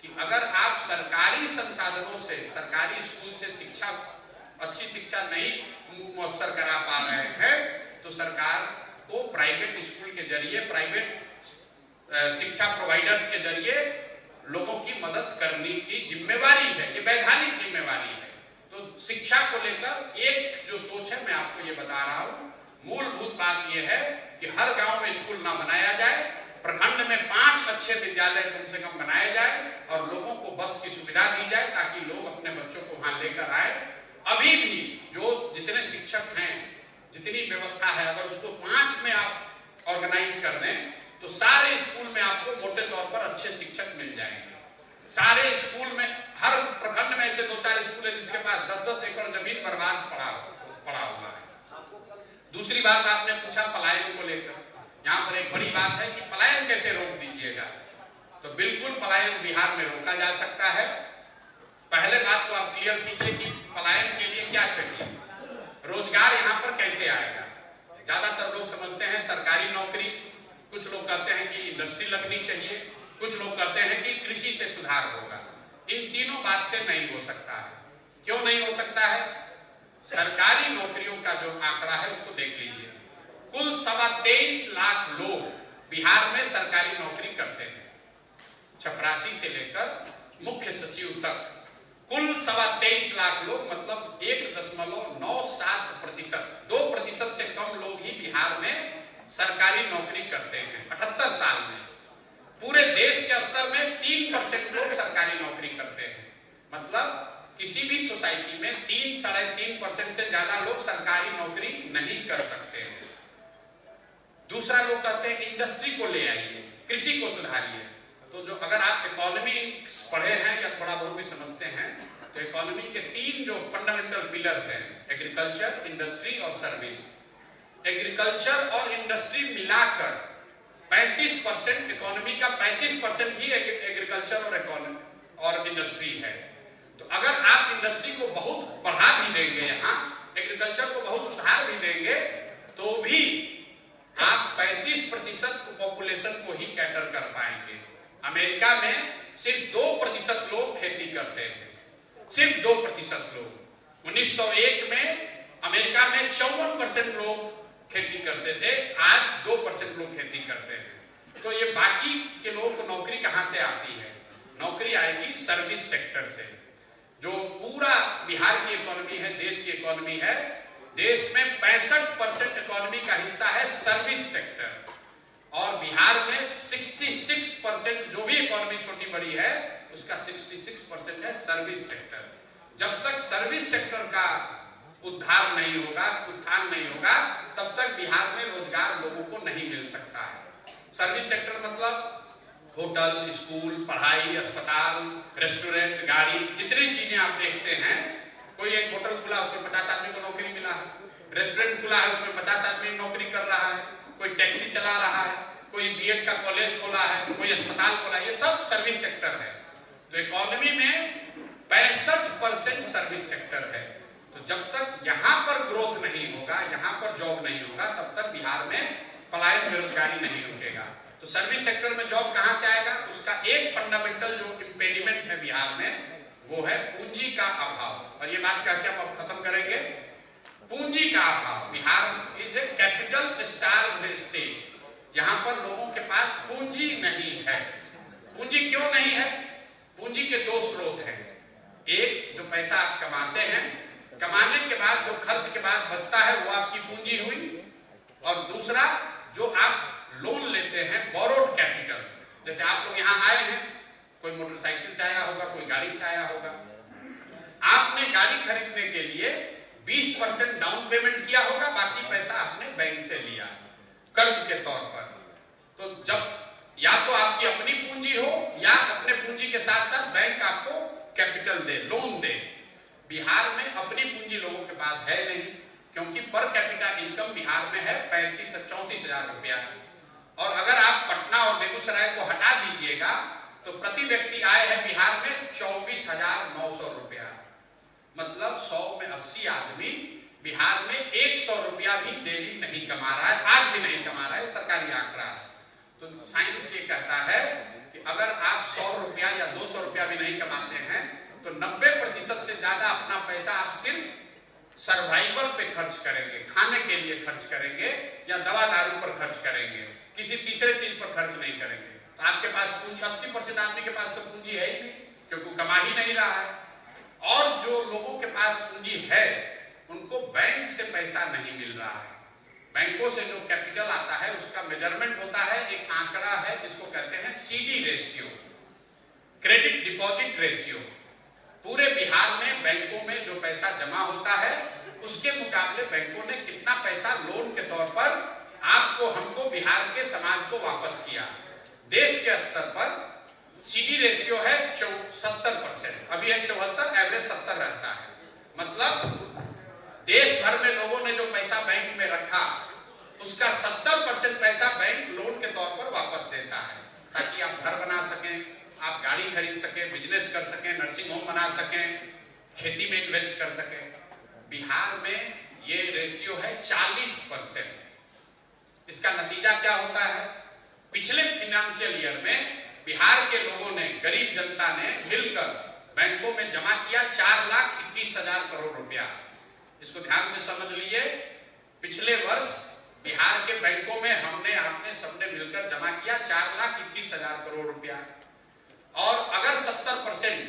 कि अगर आप सरकारी संसाधनों से, सरकारी स्कूल से शिक्षा, अच्छी शिक्षा नहीं मुयस्सर करा पा रहे हैं, तो सरकार को प्राइवेट स्कूल के जरिए, प्राइवेट शिक्षा प्रोवाइडर्स के जरिए लोगों की मदद करने की जिम्मेवारी है। ये वैधानिक जिम्मेवारी है। तो शिक्षा को लेकर एक जो सोच है, मैं आपको ये बता रहा हूं, मूलभूत बात यह है कि हर गांव में स्कूल ना बनाया जाए, प्रखंड में 5 अच्छे विद्यालय कम से कम बनाए जाए और लोगों को बस की सुविधा दी जाए ताकि लोग अपने बच्चों को वहां लेकर आए। अभी भी जो जितने शिक्षक हैं, जितनी व्यवस्था है, अगर उसको 5 में आप ऑर्गेनाइज कर दें तो सारे स्कूल में आपको मोटे तौर पर अच्छे शिक्षक मिल जाएंगे। सारे स्कूल में, हर प्रखंड में ऐसे 2-4 स्कूल है जिसके पास 10-10 एकड़ जमीन बर्बाद पड़ा हुआ है। दूसरी बात आपने पूछा पलायन को लेकर। यहाँ पर एक बड़ी बात है कि पलायन कैसे रोक दीजिएगा। तो बिल्कुल पलायन बिहार में रोका जा सकता है। पहले बात तो आप क्लियर कीजिए कि पलायन के लिए क्या चाहिए, रोजगार यहाँ पर कैसे आएगा। ज्यादातर लोग समझते हैं सरकारी नौकरी, कुछ लोग कहते हैं कि इंडस्ट्री लगनी चाहिए, कुछ लोग कहते हैं कि कृषि से सुधार होगा। इन तीनों बात से नहीं हो सकता है। क्यों नहीं हो सकता है? सरकारी नौकरियों का जो आंकड़ा है उसको देख लीजिए। कुल 23.25 लाख लोग बिहार में सरकारी नौकरी करते हैं। चपरासी से लेकर मुख्य सचिव तक कुल 23.25 लाख लोग, मतलब 1.97%, 2% से कम लोग ही बिहार में सरकारी नौकरी करते हैं 78 साल में। पूरे देश के स्तर में 3% लोग सरकारी नौकरी करते हैं। मतलब किसी भी सोसाइटी में 3-3.5% से ज्यादा लोग सरकारी नौकरी नहीं कर सकते हैं। दूसरा लोग कहते हैं इंडस्ट्री को ले आइए, कृषि को सुधारिए। तो जो अगर आप इकोनॉमिक्स पढ़े हैं या थोड़ा बहुत भी समझते हैं तो इकोनॉमी के 3 जो फंडामेंटल पिलर्स हैं, एग्रीकल्चर, इंडस्ट्री और सर्विस। एग्रीकल्चर और इंडस्ट्री मिलाकर 35% इकोनॉमी का 35% ही एग्रीकल्चर और इंडस्ट्री है। तो अगर आप इंडस्ट्री को बहुत बढ़ा भी देंगे, यहाँ एग्रीकल्चर को बहुत सुधार भी देंगे, तो भी आप 35% पॉपुलेशन को ही कैटर कर पाएंगे। अमेरिका में सिर्फ 2% लोग खेती करते हैं, सिर्फ 2% लोग। 1901 में अमेरिका में 54% लोग खेती करते थे, आज 2% लोग खेती करते हैं। तो ये बाकी के लोगों को नौकरी कहां से आती है? नौकरी आएगी सर्विस सेक्टर से। जो पूरा बिहार की इकोनॉमी है, देश की इकोनॉमी है, देश में 65% इकोनॉमी का हिस्सा है सर्विस सेक्टर, और बिहार में 66% जो भी इकोनॉमी छोटी बड़ी है उसका 66% है सर्विस सेक्टर। जब तक सर्विस सेक्टर का उद्धार नहीं होगा, उत्थान नहीं होगा, तब तक बिहार में रोजगार लोगों को नहीं मिल सकता है। सर्विस सेक्टर मतलब होटल, स्कूल, पढ़ाई, अस्पताल, रेस्टोरेंट, गाड़ी, जितनी चीजें आप देखते हैं। कोई एक होटल खुला, उसमें 50 आदमी को नौकरी मिला है, रेस्टोरेंट खुला है, उसमें 50 आदमी नौकरी कर रहा है, कोई टैक्सी चला रहा है, कोई बीएड का कॉलेज खोला है, कोई अस्पताल खोला है, ये सब सर्विस सेक्टर है। तो इकोनॉमी में 65% सर्विस सेक्टर है। तो जब तक यहाँ पर ग्रोथ नहीं होगा, यहाँ पर जॉब नहीं होगा, तब तक बिहार में पलायन, बेरोजगारी नहीं रुकेगा। तो सर्विस सेक्टर में जॉब कहां से आएगा? उसका एक फंडामेंटल जो इंपेडिमेंट है बिहार में, वो है पूंजी का अभाव। और ये बात कह के हम अब खत्म करेंगे। पूंजी का अभाव। Bihar is a capital starved state. यहाँ पर लोगों के पास पूंजी नहीं है। पूंजी क्यों नहीं है? पूंजी के 2 स्रोत हैं। एक, जो पैसा आप कमाते हैं, कमाने के बाद जो खर्च के बाद बचता है वो आपकी पूंजी हुई। और दूसरा, जो आप लोन लेते हैं, बोरोड कैपिटल। जैसे आप लोग यहाँ आए हैं, कोई मोटरसाइकिल से आया होगा, कोई गाड़ी से आया होगा। आपने गाड़ी खरीदने के लिए 20% डाउन पेमेंट किया होगा, बाकी पैसा आपने बैंक से लिया कर्ज के तौर पर। तो जब या तो आपकी अपनी पूंजी हो या अपने पूंजी के साथ साथ बैंक आपको कैपिटल दे, लोन दे। बिहार में अपनी पूंजी लोगों के पास है नहीं, क्योंकि पर कैपिटा इनकम बिहार में है 35 से 34 हजार रुपया। और अगर आप पटना और बेगूसराय को हटा दीजिएगा तो प्रति व्यक्ति आय है बिहार में 24,900 रुपया। मतलब 100 में 80 आदमी बिहार में 100 रुपया भी डेली नहीं कमा रहा है, आज भी नहीं कमा रहा है, सरकारी आंकड़ा है। तो साइंस ये कहता है कि अगर आप 100 रुपया या 200 रुपया भी नहीं कमाते हैं तो 90% से ज्यादा अपना पैसा आप सिर्फ सर्वाइवल पे खर्च करेंगे, खाने के लिए खर्च करेंगे या दवा दारू पर खर्च करेंगे, किसी तीसरे चीज पर खर्च नहीं करेंगे। तो आपके पास पूंजी, 80% आदमी के पास तो पूंजी है ही नहीं, क्योंकि कमा ही नहीं रहा है। और जो लोगों के पास पूंजी है उनको बैंक से पैसा नहीं मिल रहा है। बैंकों से जो कैपिटल आता है उसका मेजरमेंट होता है, एक आंकड़ा है जिसको कहते हैं CD ratio, credit deposit ratio. पूरे बिहार में बैंकों में जो पैसा जमा होता है उसके मुकाबले बैंकों ने कितना पैसा लोन के तौर पर आपको, हमको, बिहार के समाज को वापस किया। देश के स्तर पर CD रेशियो है 70%, अभी है 74, एवरेज 70 रहता है। मतलब देश भर में लोगों ने जो पैसा बैंक में रखा उसका 70% पैसा बैंक लोन के तौर पर वापस देता है, ताकि आप घर बना सकें, आप गाड़ी खरीद सकें, बिजनेस कर सकें, नर्सिंग होम बना सकें, खेती में इन्वेस्ट कर सकें। बिहार में ये रेशियो है 40%। इसका नतीजा क्या होता है? पिछले फाइनेंशियल ईयर में बिहार के लोगों ने, गरीब जनता ने मिलकर बैंकों में जमा किया 4,21,000 करोड़ रुपया। इसको ध्यान से समझ लीजिए। पिछले वर्ष बिहार के बैंकों में हमने, आपने, सबने मिलकर जमा किया 4,21,000 करोड़ रुपया। और अगर 70%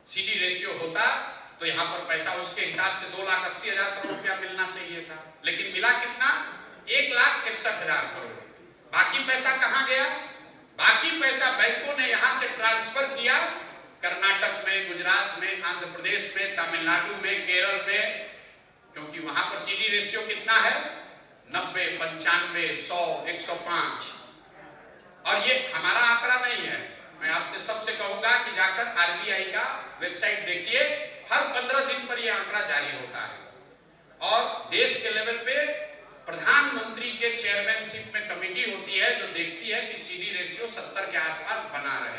CD रेशियो होता तो यहां पर पैसा उसके हिसाब से 2,80,000 करोड़ रुपया मिलना चाहिए था, लेकिन मिला कितना? 1,61,000 करोड़। बाकी पैसा कहां गया? बाकी पैसा बैंकों ने यहां से ट्रांसफर किया कर्नाटक में, गुजरात में, आंध्र प्रदेश में, तमिलनाडु में, केरल में, क्योंकि वहां पर CD रेशियो कितना है? 90, 95, 100, 105। और ये हमारा आंकड़ा नहीं है। मैं आपसे सबसे कहूंगा कि जाकर आरबीआई का वेबसाइट देखिए, हर 15 दिन पर यह आंकड़ा जारी होता है। और देश के लेवल पे प्रधानमंत्री के चेयरमैनशिप में कमेटी होती है जो देखती है कि सीडी रेशियो 70 के आसपास बना रहे।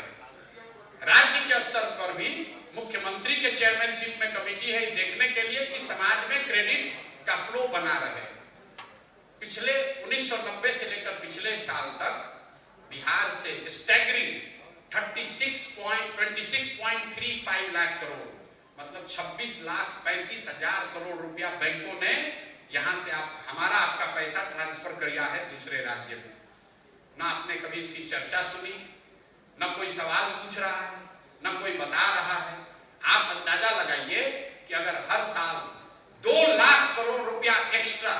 राज्य के स्तर पर भी मुख्यमंत्री के चेयरमैनशिप में कमेटी है देखने के लिए कि समाज में क्रेडिट का फ्लो बना रहे। पिछले 1990 से लेकर पिछले साल तक बिहार से स्टैगरिंग 26.35 लाख करोड़, मतलब 26,35,000 करोड़ रुपया बैंकों ने यहां से आपका पैसा ट्रांसफर किया है दूसरे राज्य में। ना आपने कभी इसकी चर्चा सुनी, ना कोई सवाल पूछ रहा है, ना कोई बता रहा है। आप अंदाजा लगाइए कि अगर हर साल 2 लाख करोड़ रुपया एक्स्ट्रा,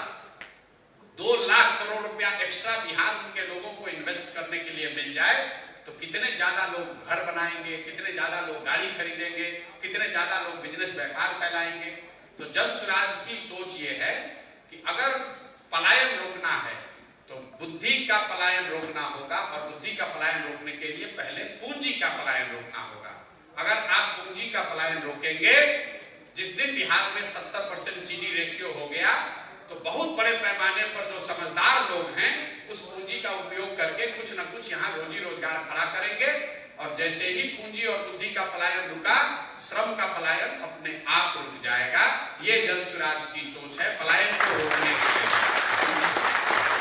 2 लाख करोड़ रुपया एक्स्ट्रा बिहार के लोगों को इन्वेस्ट करने के लिए मिल जाए तो कितने ज्यादा लोग घर बनाएंगे, कितने ज्यादा लोग गाड़ी खरीदेंगे, कितने ज्यादा लोग बिजनेस व्यापार फैलाएंगे। तो जन स्वराज की सोच ये है कि अगर पलायन रोकना है तो बुद्धि का पलायन रोकना होगा, और बुद्धि का पलायन रोकने के लिए पहले पूंजी का पलायन रोकना होगा। अगर आप पूंजी का पलायन रोकेंगे, जिस दिन बिहार में 70% सीडी रेशियो हो गया तो बहुत बड़े पैमाने पर जो समझदार लोग हैं उस पूंजी का उपयोग करके कुछ न कुछ यहाँ रोजी रोजगार खड़ा करेंगे। और जैसे ही पूंजी और बुद्धि का पलायन रुका, श्रम का पलायन अपने आप रुक जाएगा। ये जन स्वराज की सोच है पलायन को रोकने के लिए।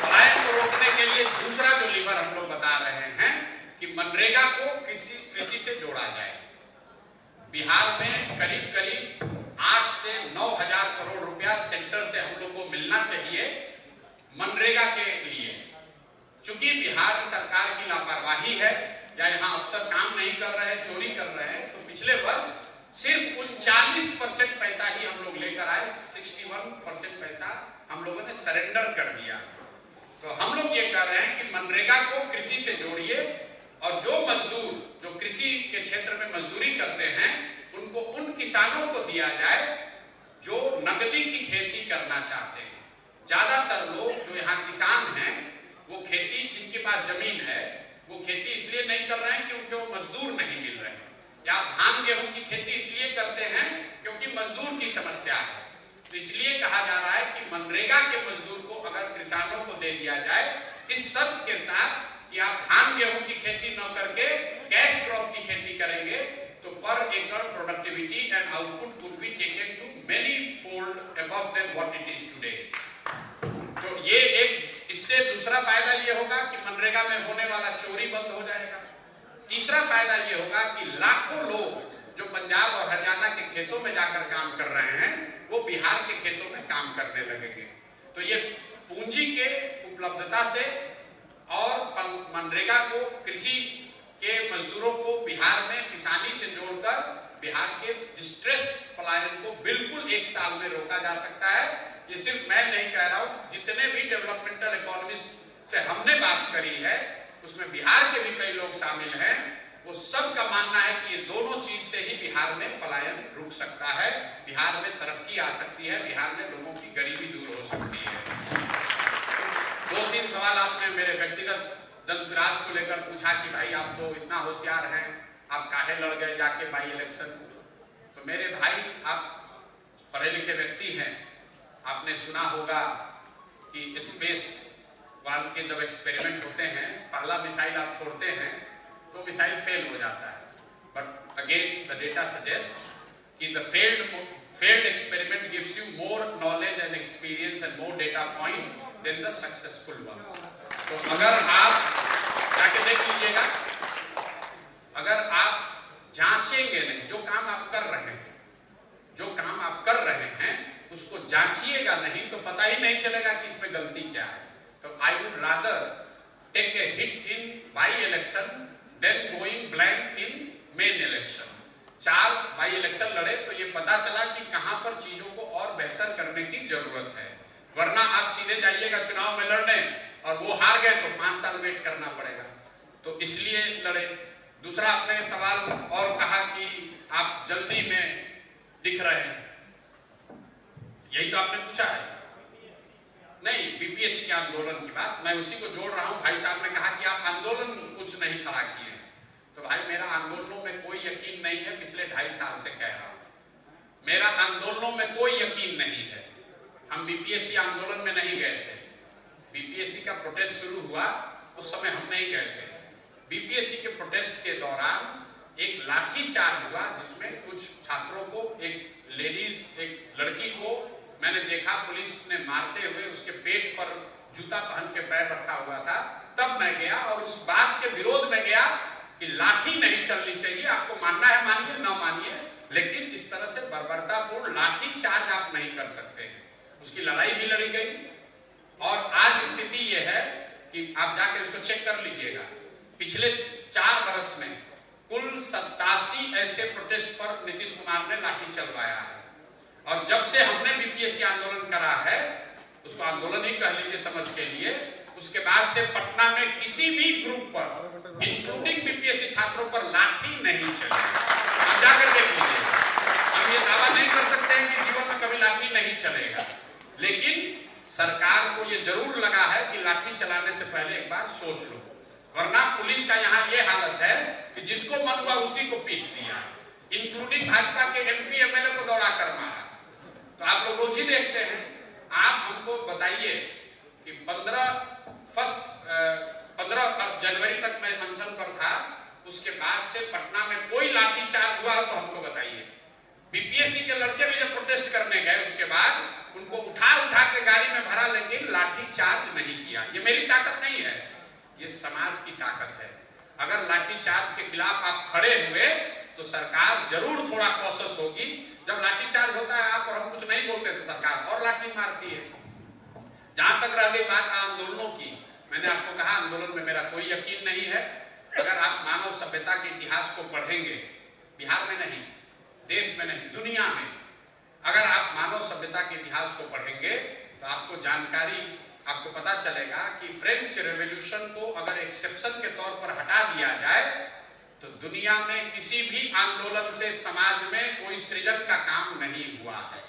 पलायन को रोकने के लिए दूसरा जो लीवर हम लोग बता रहे हैं कि मनरेगा को कृषि से जोड़ा जाए। बिहार में करीब 8 से 9 हजार करोड़ रुपया सेंटर से हम लोग को मिलना चाहिए मनरेगा के लिए। चूंकि बिहार सरकार की लापरवाही है या यहाँ अफसर काम नहीं कर रहे हैं, चोरी कर रहे हैं, तो पिछले वर्ष सिर्फ 39% पैसा ही हम लोग लेकर आए, 61% पैसा हम लोगों ने सरेंडर कर दिया। तो हम लोग ये कर रहे हैं कि मनरेगा को कृषि से जोड़िए और जो मजदूर जो कृषि के क्षेत्र में मजदूरी करते हैं उनको उन किसानों को दिया जाए जो नगदी की खेती करना चाहते हैं। ज्यादातर लोग जो यहाँ किसान हैं वो खेती, जिनके पास जमीन है, वो खेती इसलिए नहीं कर रहे हैं क्योंकि वो मजदूर नहीं मिल रहे हैं, या धान गेहूं की खेती इसलिए करते हैं क्योंकि मजदूर की समस्या है। तो इसलिए कहा जा रहा है कि मनरेगा के मजदूर को अगर किसानों को दे दिया जाए, इस शर्त के साथ कि आप धान गेहूं की खेती न करके कैश क्रॉप की खेती करेंगे, तो पर एकड़ productivity and output could be taken to many fold above than what it is today. तो ये एक, इससे दूसरा फायदा ये होगा कि मनरेगा में होने वाला चोरी बंद हो जाएगा। तीसरा फायदा ये होगा कि लाखों लोग जो पंजाब और हरियाणा के खेतों में जाकर काम कर रहे हैं वो बिहार के खेतों में काम करने लगेंगे। तो ये पूंजी के उपलब्धता से और मनरेगा को, कृषि के मजदूरों को बिहार में किसानी से जोड़कर बिहार के डिस्ट्रेस पलायन को बिल्कुल 1 साल में रोका जा सकता है। ये सिर्फ मैं नहीं कह रहा हूं, जितने भी डेवलपमेंटल इकोनॉमिस्ट से हमने बात करी है उसमें बिहार के भी कई लोग शामिल हैं, वो सब का मानना है कि ये दोनों चीज से ही बिहार में पलायन रुक सकता है, बिहार में तरक्की आ सकती है, बिहार में लोगों की गरीबी दूर हो सकती है। 2-3 सवाल आपने मेरे व्यक्तिगत जन स्वराज को लेकर पूछा कि भाई आप तो इतना होशियार हैं, आप काहे लड़ गए जाके बाई इलेक्शन। तो मेरे भाई, आप पढ़े लिखे व्यक्ति हैं, आपने सुना होगा कि स्पेस वाल के जब एक्सपेरिमेंट होते हैं, पहला मिसाइल आप छोड़ते हैं तो मिसाइल फेल हो जाता है, but again the data suggest कि the failed experiment gives you more knowledge and experience and more data point than the successful ones. तो अगर आप जाके देख लीजिएगा, अगर आप जांचेंगे नहीं, जो काम आप कर रहे हैं उसको जांचिएगा नहीं तो पता ही नहीं चलेगा कि इसमें गलती क्या है। तो I would rather take a hit in by election than going blank in main election. 4 by election लड़े तो ये पता चला कि कहां पर चीजों को और बेहतर करने की जरूरत है, वरना आप सीधे जाइएगा चुनाव में लड़ने और वो हार गए तो 5 साल वेट करना पड़ेगा। तो इसलिए लड़े। दूसरा आपने सवाल और कहा कि आप जल्दी में दिख रहे हैं, यही तो आपने पूछा है। नहीं, बीपीएससी के आंदोलन की बात मैं उसी को जोड़ रहा हूं। भाई साहब ने कहा कि आप आंदोलन कुछ नहीं खड़ा किए, तो भाई मेरा आंदोलनों में कोई यकीन नहीं है। पिछले 2.5 साल से कह रहा हूं, मेरा आंदोलनों में कोई यकीन नहीं है। हम बीपीएससी आंदोलन में नहीं गए थे। बीपीएससी का प्रोटेस्ट शुरू हुआ उस समय हम नहीं गए थे। बीपीएससी के प्रोटेस्ट के दौरान एक लाठी चार्ज हुआ जिसमें कुछ छात्रों को, एक लेडीज, एक लड़की को मैंने देखा पुलिस ने मारते हुए, उसके पेट पर जूता पहन के पैर रखा हुआ था। तब मैं गया और उस बात के विरोध में गया कि लाठी नहीं चलनी चाहिए। आपको मानना है मानिए, ना मानिए, लेकिन इस तरह से बर्बरतापूर्ण लाठी चार्ज आप नहीं कर सकते हैं। उसकी लड़ाई भी लड़ी गई और आज स्थिति यह है कि आप जाकर इसको चेक कर लीजिएगा। पिछले 4 वर्ष में कुल 87 ऐसे प्रोटेस्ट पर नीतीश कुमार ने लाठी चलवाया है। और जब से हमने बीपीएससी आंदोलन करा है, उसको आंदोलन ही कह लीजिए समझ के लिए, उसके बाद से पटना में किसी भी ग्रुप पर, इंक्लूडिंग बीपीएससी छात्रों पर लाठी नहीं चली। आप जाकर देख लीजिए। हम ये दावा नहीं कर सकते हैं कि जीवन में कभी लाठी नहीं चलेगा, लेकिन सरकार को ये जरूर लगा है कि लाठी चलाने से पहले एक बार सोच लो, वरना पुलिस का यहाँ ये हालत है कि जिसको मन हुआ उसी को पीट दिया, इंक्लूडिंग भाजपा के एमपी एमएलए को दौड़ा कर मारा। तो आप लोग रोज ही देखते हैं। आप हमको बताइए कि 15 जनवरी तक मैं अनशन पर था, उसके बाद से पटना में कोई लाठीचार्ज हुआ तो हमको बताइए। बीपीएससी के लड़के भी जब प्रोटेस्ट करने गए उसके बाद उनको उठा के गाड़ी में भरा, लेकिन लाठीचार्ज नहीं किया। ये मेरी ताकत नहीं है, ये समाज की ताकत है। अगर लाठीचार्ज के खिलाफ आप खड़े हुए तो सरकार जरूर थोड़ा कॉशियस होगी। जब लाठीचार्ज होता है आप और हम कुछ नहीं बोलते तो सरकार और लाठी मारती है। जहां तक रह गई बात आंदोलनों की, मैंने आपको कहा आंदोलन में मेरा कोई यकीन नहीं है। अगर आप मानव सभ्यता के इतिहास को पढ़ेंगे, बिहार में नहीं, देश में नहीं, दुनिया में, अगर आप मानव सभ्यता के इतिहास को पढ़ेंगे तो आपको जानकारी, आपको पता चलेगा कि फ्रेंच रेवोल्यूशन को अगर एक्सेप्शन के तौर पर हटा दिया जाए तो दुनिया में किसी भी आंदोलन से समाज में कोई सृजन का काम नहीं हुआ है।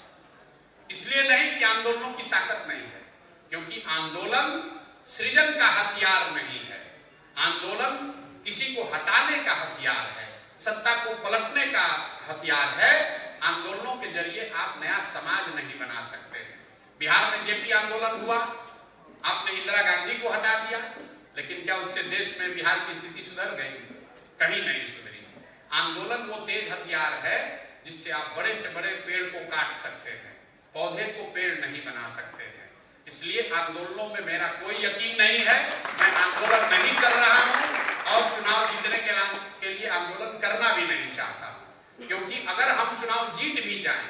इसलिए नहीं कि आंदोलनों की ताकत नहीं है, क्योंकि आंदोलन सृजन का हथियार नहीं है। आंदोलन किसी को हटाने का हथियार है, सत्ता को पलटने का हथियार है। आंदोलनों के जरिए आप नया समाज नहीं बना सकते हैं। बिहार में जेपी आंदोलन हुआ, आपने इंदिरा गांधी को हटा दिया, लेकिन क्या उससे देश में बिहार की स्थिति सुधर गई? कहीं नहीं सुधरी। आंदोलन वो तेज हथियार है जिससे आप बड़े से बड़े पेड़ को काट सकते हैं, पौधे को पेड़ नहीं बना सकते हैं। इसलिए आंदोलनों में मेरा कोई यकीन नहीं है। मैं आंदोलन नहीं कर रहा हूं और चुनाव जीतने के लिए आंदोलन करना भी नहीं चाहता, क्योंकि अगर हम चुनाव जीत भी जाएं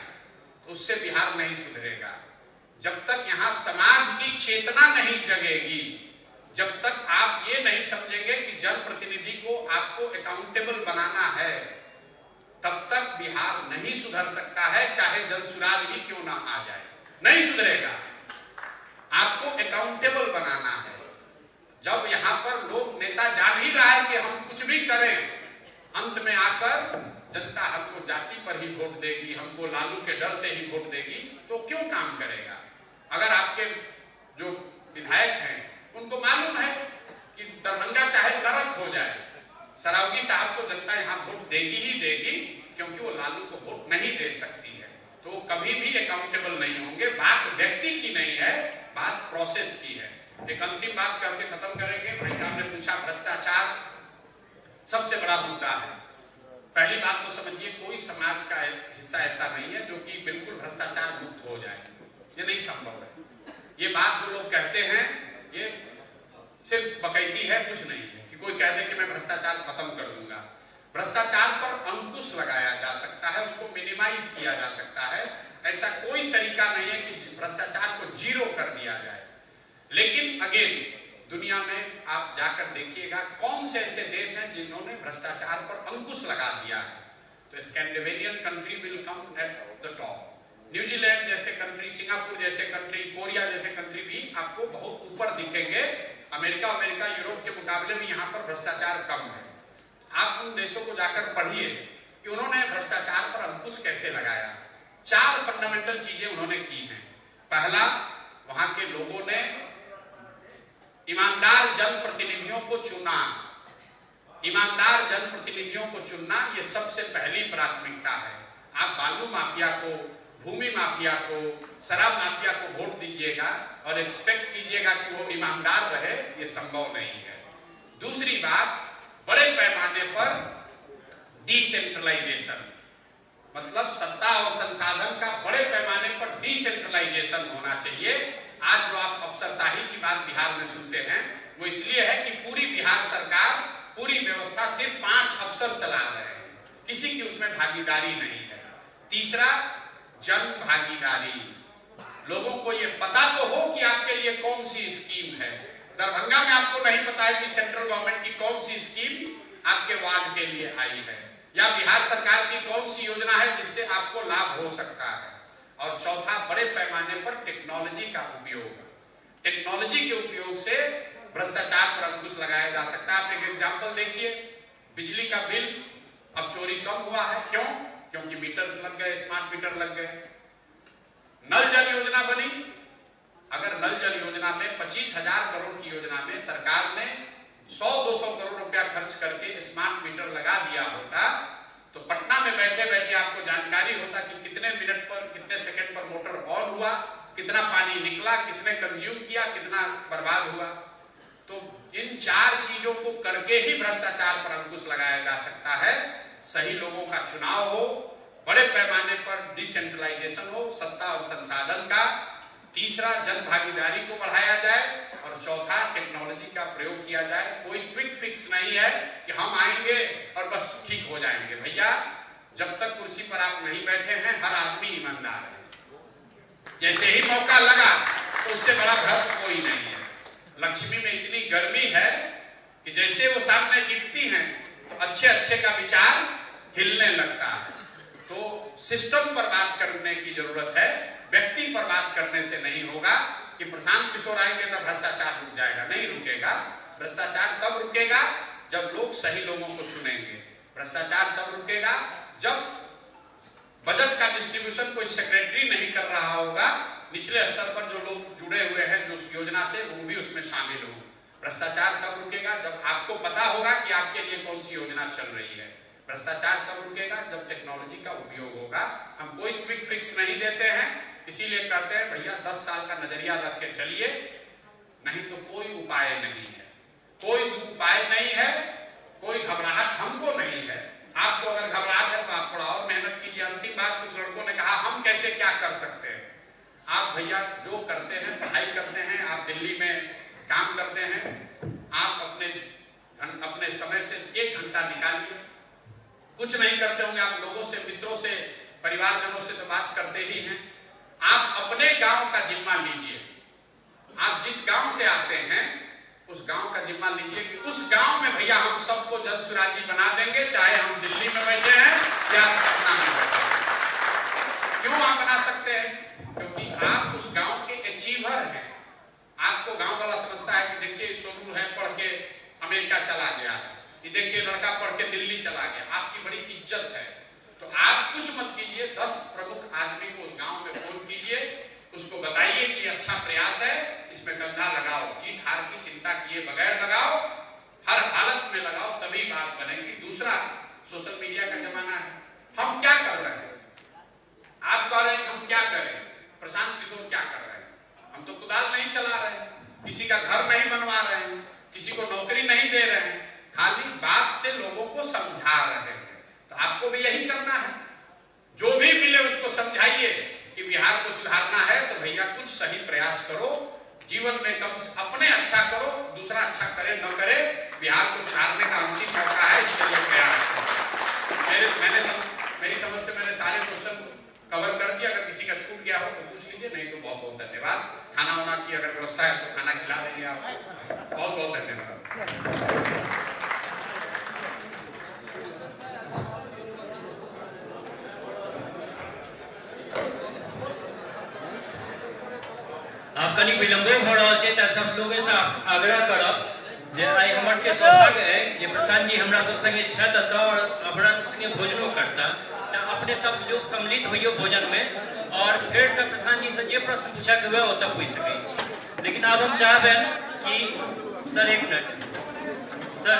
तो उससे बिहार नहीं सुधरेगा। जब तक यहाँ समाज की चेतना नहीं जगेगी, जब तक आप ये नहीं समझेंगे कि जनप्रतिनिधि को आपको अकाउंटेबल बनाना है, तब तक बिहार नहीं सुधर सकता है, चाहे जनसुराज ही क्यों ना आ जाए, नहीं सुधरेगा। आपको अकाउंटेबल बनाना है। जब यहाँ पर लोग, नेता जान ही रहा है कि हम कुछ भी करें, अंत में आकर जनता हमको जाति पर ही वोट देगी, हमको लालू के डर से ही वोट देगी, तो क्यों काम करेगा? अगर आपके जो विधायक हैं उनको मालूम है कि दरभंगा चाहे नरक हो जाए, सरावगी साहब को जनता यहाँ वोट देगी ही देगी, क्योंकि वो लालू को वोट नहीं दे सकती है, तो वो कभी भी अकाउंटेबल नहीं होंगे। बात व्यक्ति की नहीं है, बात प्रोसेस की है। एक अंतिम बात करके खत्म करेंगे। भाई साहब ने पूछा भ्रष्टाचार सबसे बड़ा मुद्दा है। पहली बात तो समझिए, कोई समाज का हिस्सा ऐसा नहीं है जो कि बिल्कुल भ्रष्टाचार मुक्त हो जाए, ये नहीं संभव है। ये बात जो लोग कहते हैं ये सिर्फ बकैती है, कुछ नहीं है कि कोई कह दे कि मैं भ्रष्टाचार खत्म कर दूंगा। भ्रष्टाचार पर अंकुश लगाया जा सकता है, उसको मिनिमाइज किया जा सकता है। ऐसा कोई तरीका नहीं है कि भ्रष्टाचार को जीरो कर दिया जाए। लेकिन अगेन दुनिया में आप जाकर देखिएगा कौन से ऐसे देश हैं जिन्होंने भ्रष्टाचार पर अंकुश लगा दिया है, तो Scandinavian country will come at the top. New Zealand जैसे कंट्री, सिंगापुर जैसे कंट्री, कोरिया जैसे कंट्री भी आपको बहुत ऊपर दिखेंगे। अमेरिका, यूरोप के मुकाबले भी यहाँ पर भ्रष्टाचार कम है। आप उन देशों को जाकर पढ़िए कि उन्होंने भ्रष्टाचार पर अंकुश कैसे लगाया। 4 फंडामेंटल चीजें उन्होंने की हैं। पहला, वहां के लोगों ने ईमानदार जनप्रतिनिधियों को चुना। ईमानदार जनप्रतिनिधियों को चुनना ये सबसे पहली प्राथमिकता है। आप बालू माफिया को, भूमि माफिया को, शराब माफिया को वोट दीजिएगा और एक्सपेक्ट कीजिएगा कि वो ईमानदार रहे, ये संभव नहीं है। दूसरी बात, बड़े पैमाने पर डिसेंट्रलाइजेशन, मतलब सत्ता और संसाधन का बड़े पैमाने पर डिसेंट्रलाइजेशन होना चाहिए। आज जो आप अफसरशाही की बात बिहार में सुनते हैं वो इसलिए है कि पूरी बिहार सरकार, पूरी व्यवस्था सिर्फ 5 अफसर चला रहे हैं, किसी की उसमें भागीदारी नहीं है। तीसरा, जन भागीदारी। लोगों को ये पता तो हो कि आपके लिए कौन सी स्कीम है। दरभंगा में आपको नहीं पता है कि सेंट्रल गवर्नमेंट की कौन सी स्कीम आपके वार्ड के लिए आई है, या बिहार सरकार की कौन सी योजना है जिससे आपको लाभ हो सकता है। और चौथा, बड़े पैमाने पर टेक्नोलॉजी का उपयोग। टेक्नोलॉजी के उपयोग से भ्रष्टाचार पर अंकुश लगाया जा सकता है। आप एक एग्जाम्पल देखिए, बिजली का बिल अब चोरी कम हुआ है। क्यों? क्योंकि मीटर्स लग गए, स्मार्ट मीटर लग गए। नल जल योजना बनी। अगर नल जल योजना में 25,000 करोड़ की योजना में सरकार ने 100-200 करोड़ रुपया खर्च करके स्मार्ट मीटर लगा दिया होता, तो पटना में बैठे बैठे आपको जानकारी होता कि कितने मिनट पर, कितने सेकंड पर मोटर ऑन हुआ, कितना पानी निकला, किसने कंज्यूम किया, कितना बर्बाद हुआ। तो इन 4 चीजों को करके ही भ्रष्टाचार पर अंकुश लगाया जा सकता है। सही लोगों का चुनाव हो, बड़े पैमाने पर डिसेंट्रलाइजेशन हो सत्ता और संसाधन का। तीसरा, जन भागीदारी को बढ़ाया जाए। और चौथा, टेक्नोलॉजी का प्रयोग किया जाए। कोई क्विक फिक्स नहीं है कि हम आएंगे और बस ठीक हो जाएंगे। भैया, जब तक कुर्सी पर आप नहीं बैठे हैं, हर आदमी ईमानदार है। जैसे ही मौका लगा तो उससे बड़ा भ्रष्ट कोई नहीं है। लक्ष्मी में इतनी गर्मी है कि जैसे वो सामने दिखती हैं तो अच्छे अच्छे का विचार हिलने लगता है। तो सिस्टम पर बात करने की जरूरत है, व्यक्ति पर बात करने से नहीं होगा कि प्रशांत किशोर आएंगे तो भ्रष्टाचार रुक जाएगा। नहीं रुकेगा। भ्रष्टाचार तब रुकेगा जब लोग सही लोगों को चुनेंगे। भ्रष्टाचार तब रुकेगा जब बजट का डिस्ट्रीब्यूशन कोई सेक्रेटरी नहीं कर रहा होगा, निचले स्तर पर जो लोग जुड़े हुए हैं जो उस योजना से, वो भी उसमें शामिल हो। भ्रष्टाचार तब रुकेगा जब आपको पता होगा कि आपके लिए कौन सी योजना चल रही है। भ्रष्टाचार तब रुकेगा जब टेक्नोलॉजी का उपयोग होगा। हम कोई क्विक फिक्स नहीं देते हैं, इसीलिए कहते हैं भैया 10 साल का नजरिया रख के चलिए, नहीं तो कोई उपाय नहीं है। कोई उपाय नहीं है, कोई घबराहट हमको नहीं है। आपको अगर घबराहट है तो आप थोड़ा और मेहनत कीजिए। अंतिम बात, कुछ लड़कों ने कहा हम कैसे क्या कर सकते हैं। आप भैया जो करते हैं, पढ़ाई करते हैं, आप दिल्ली में काम करते हैं, आप अपने समय से 1 घंटा निकालिए। कुछ नहीं करते होंगे, आप लोगों से, मित्रों से, परिवारजनों से तो बात करते ही हैं। आप अपने गांव का जिम्मा लीजिए। आप जिस गांव से आते हैं उस गांव का जिम्मा लीजिए कि उस गांव में भैया हम सबको जनसुराजी बना देंगे, चाहे हम दिल्ली में बैठे हैं या पटना में बैठे हैं। क्यों आप बना सकते हैं? क्योंकि आप उस गांव के अचीवर हैं। आपको गांव वाला समझता है कि देखिए सोनू है, पढ़ के अमेरिका चला गया है, ये देखिए लड़का पढ़ के दिल्ली चला गया, आपकी बड़ी इज्जत है। तो आप कुछ मत कीजिए, 10 प्रमुख आदमी को उस गांव में फोन कीजिए, उसको बताइए कि अच्छा प्रयास है, इसमें कंधा लगाओ, जीत हार की चिंता किए बगैर लगाओ, हर हालत में लगाओ, तभी बात बनेगी। दूसरा, सोशल मीडिया का जमाना है। हम क्या कर रहे हैं? आप कह रहे हैं हम क्या करें, प्रशांत किशोर क्या कर रहे हैं? हम तो कुदाल नहीं चला रहे हैं, किसी का घर नहीं बनवा रहे हैं, किसी को नौकरी नहीं दे रहे हैं, खाली बात से लोगों को समझा रहे हैं। तो आपको भी यही करना है, जो भी मिले उसको समझाइए कि बिहार को सुधारना है तो भैया कुछ सही प्रयास करो, जीवन में कम से अपने अच्छा करो, दूसरा अच्छा करे न करे, बिहार को सुधारने का अंतिम मौका है, इसके लिए प्रयास करो। मेरी समझ से मैंने सारे क्वेश्चन कवर कर दिया। अगर किसी का छूट गया हो तो पूछ लीजिए, नहीं तो बहुत बहुत धन्यवाद। खाना वाना की अगर व्यवस्था है तो खाना खिला देंगे आपको। बहुत बहुत धन्यवाद। आप कनी विलंबो भ रहल छै त सब लोगे से आग्रह करब जे आइ हमर सबके सौभाग्य है जे प्रशांत जी हमरा सब संगे छथि और हमरा सब संगे भोजनो करता त अपने सब लोग सम्मिलित होइयो भोजन में। और फिर से प्रशांत जी से जे प्रश्न पूछा के हुए ओतऽ पूछ सकै छी। लेकिन अब हम चाहबनि कि सर एक मिनट सर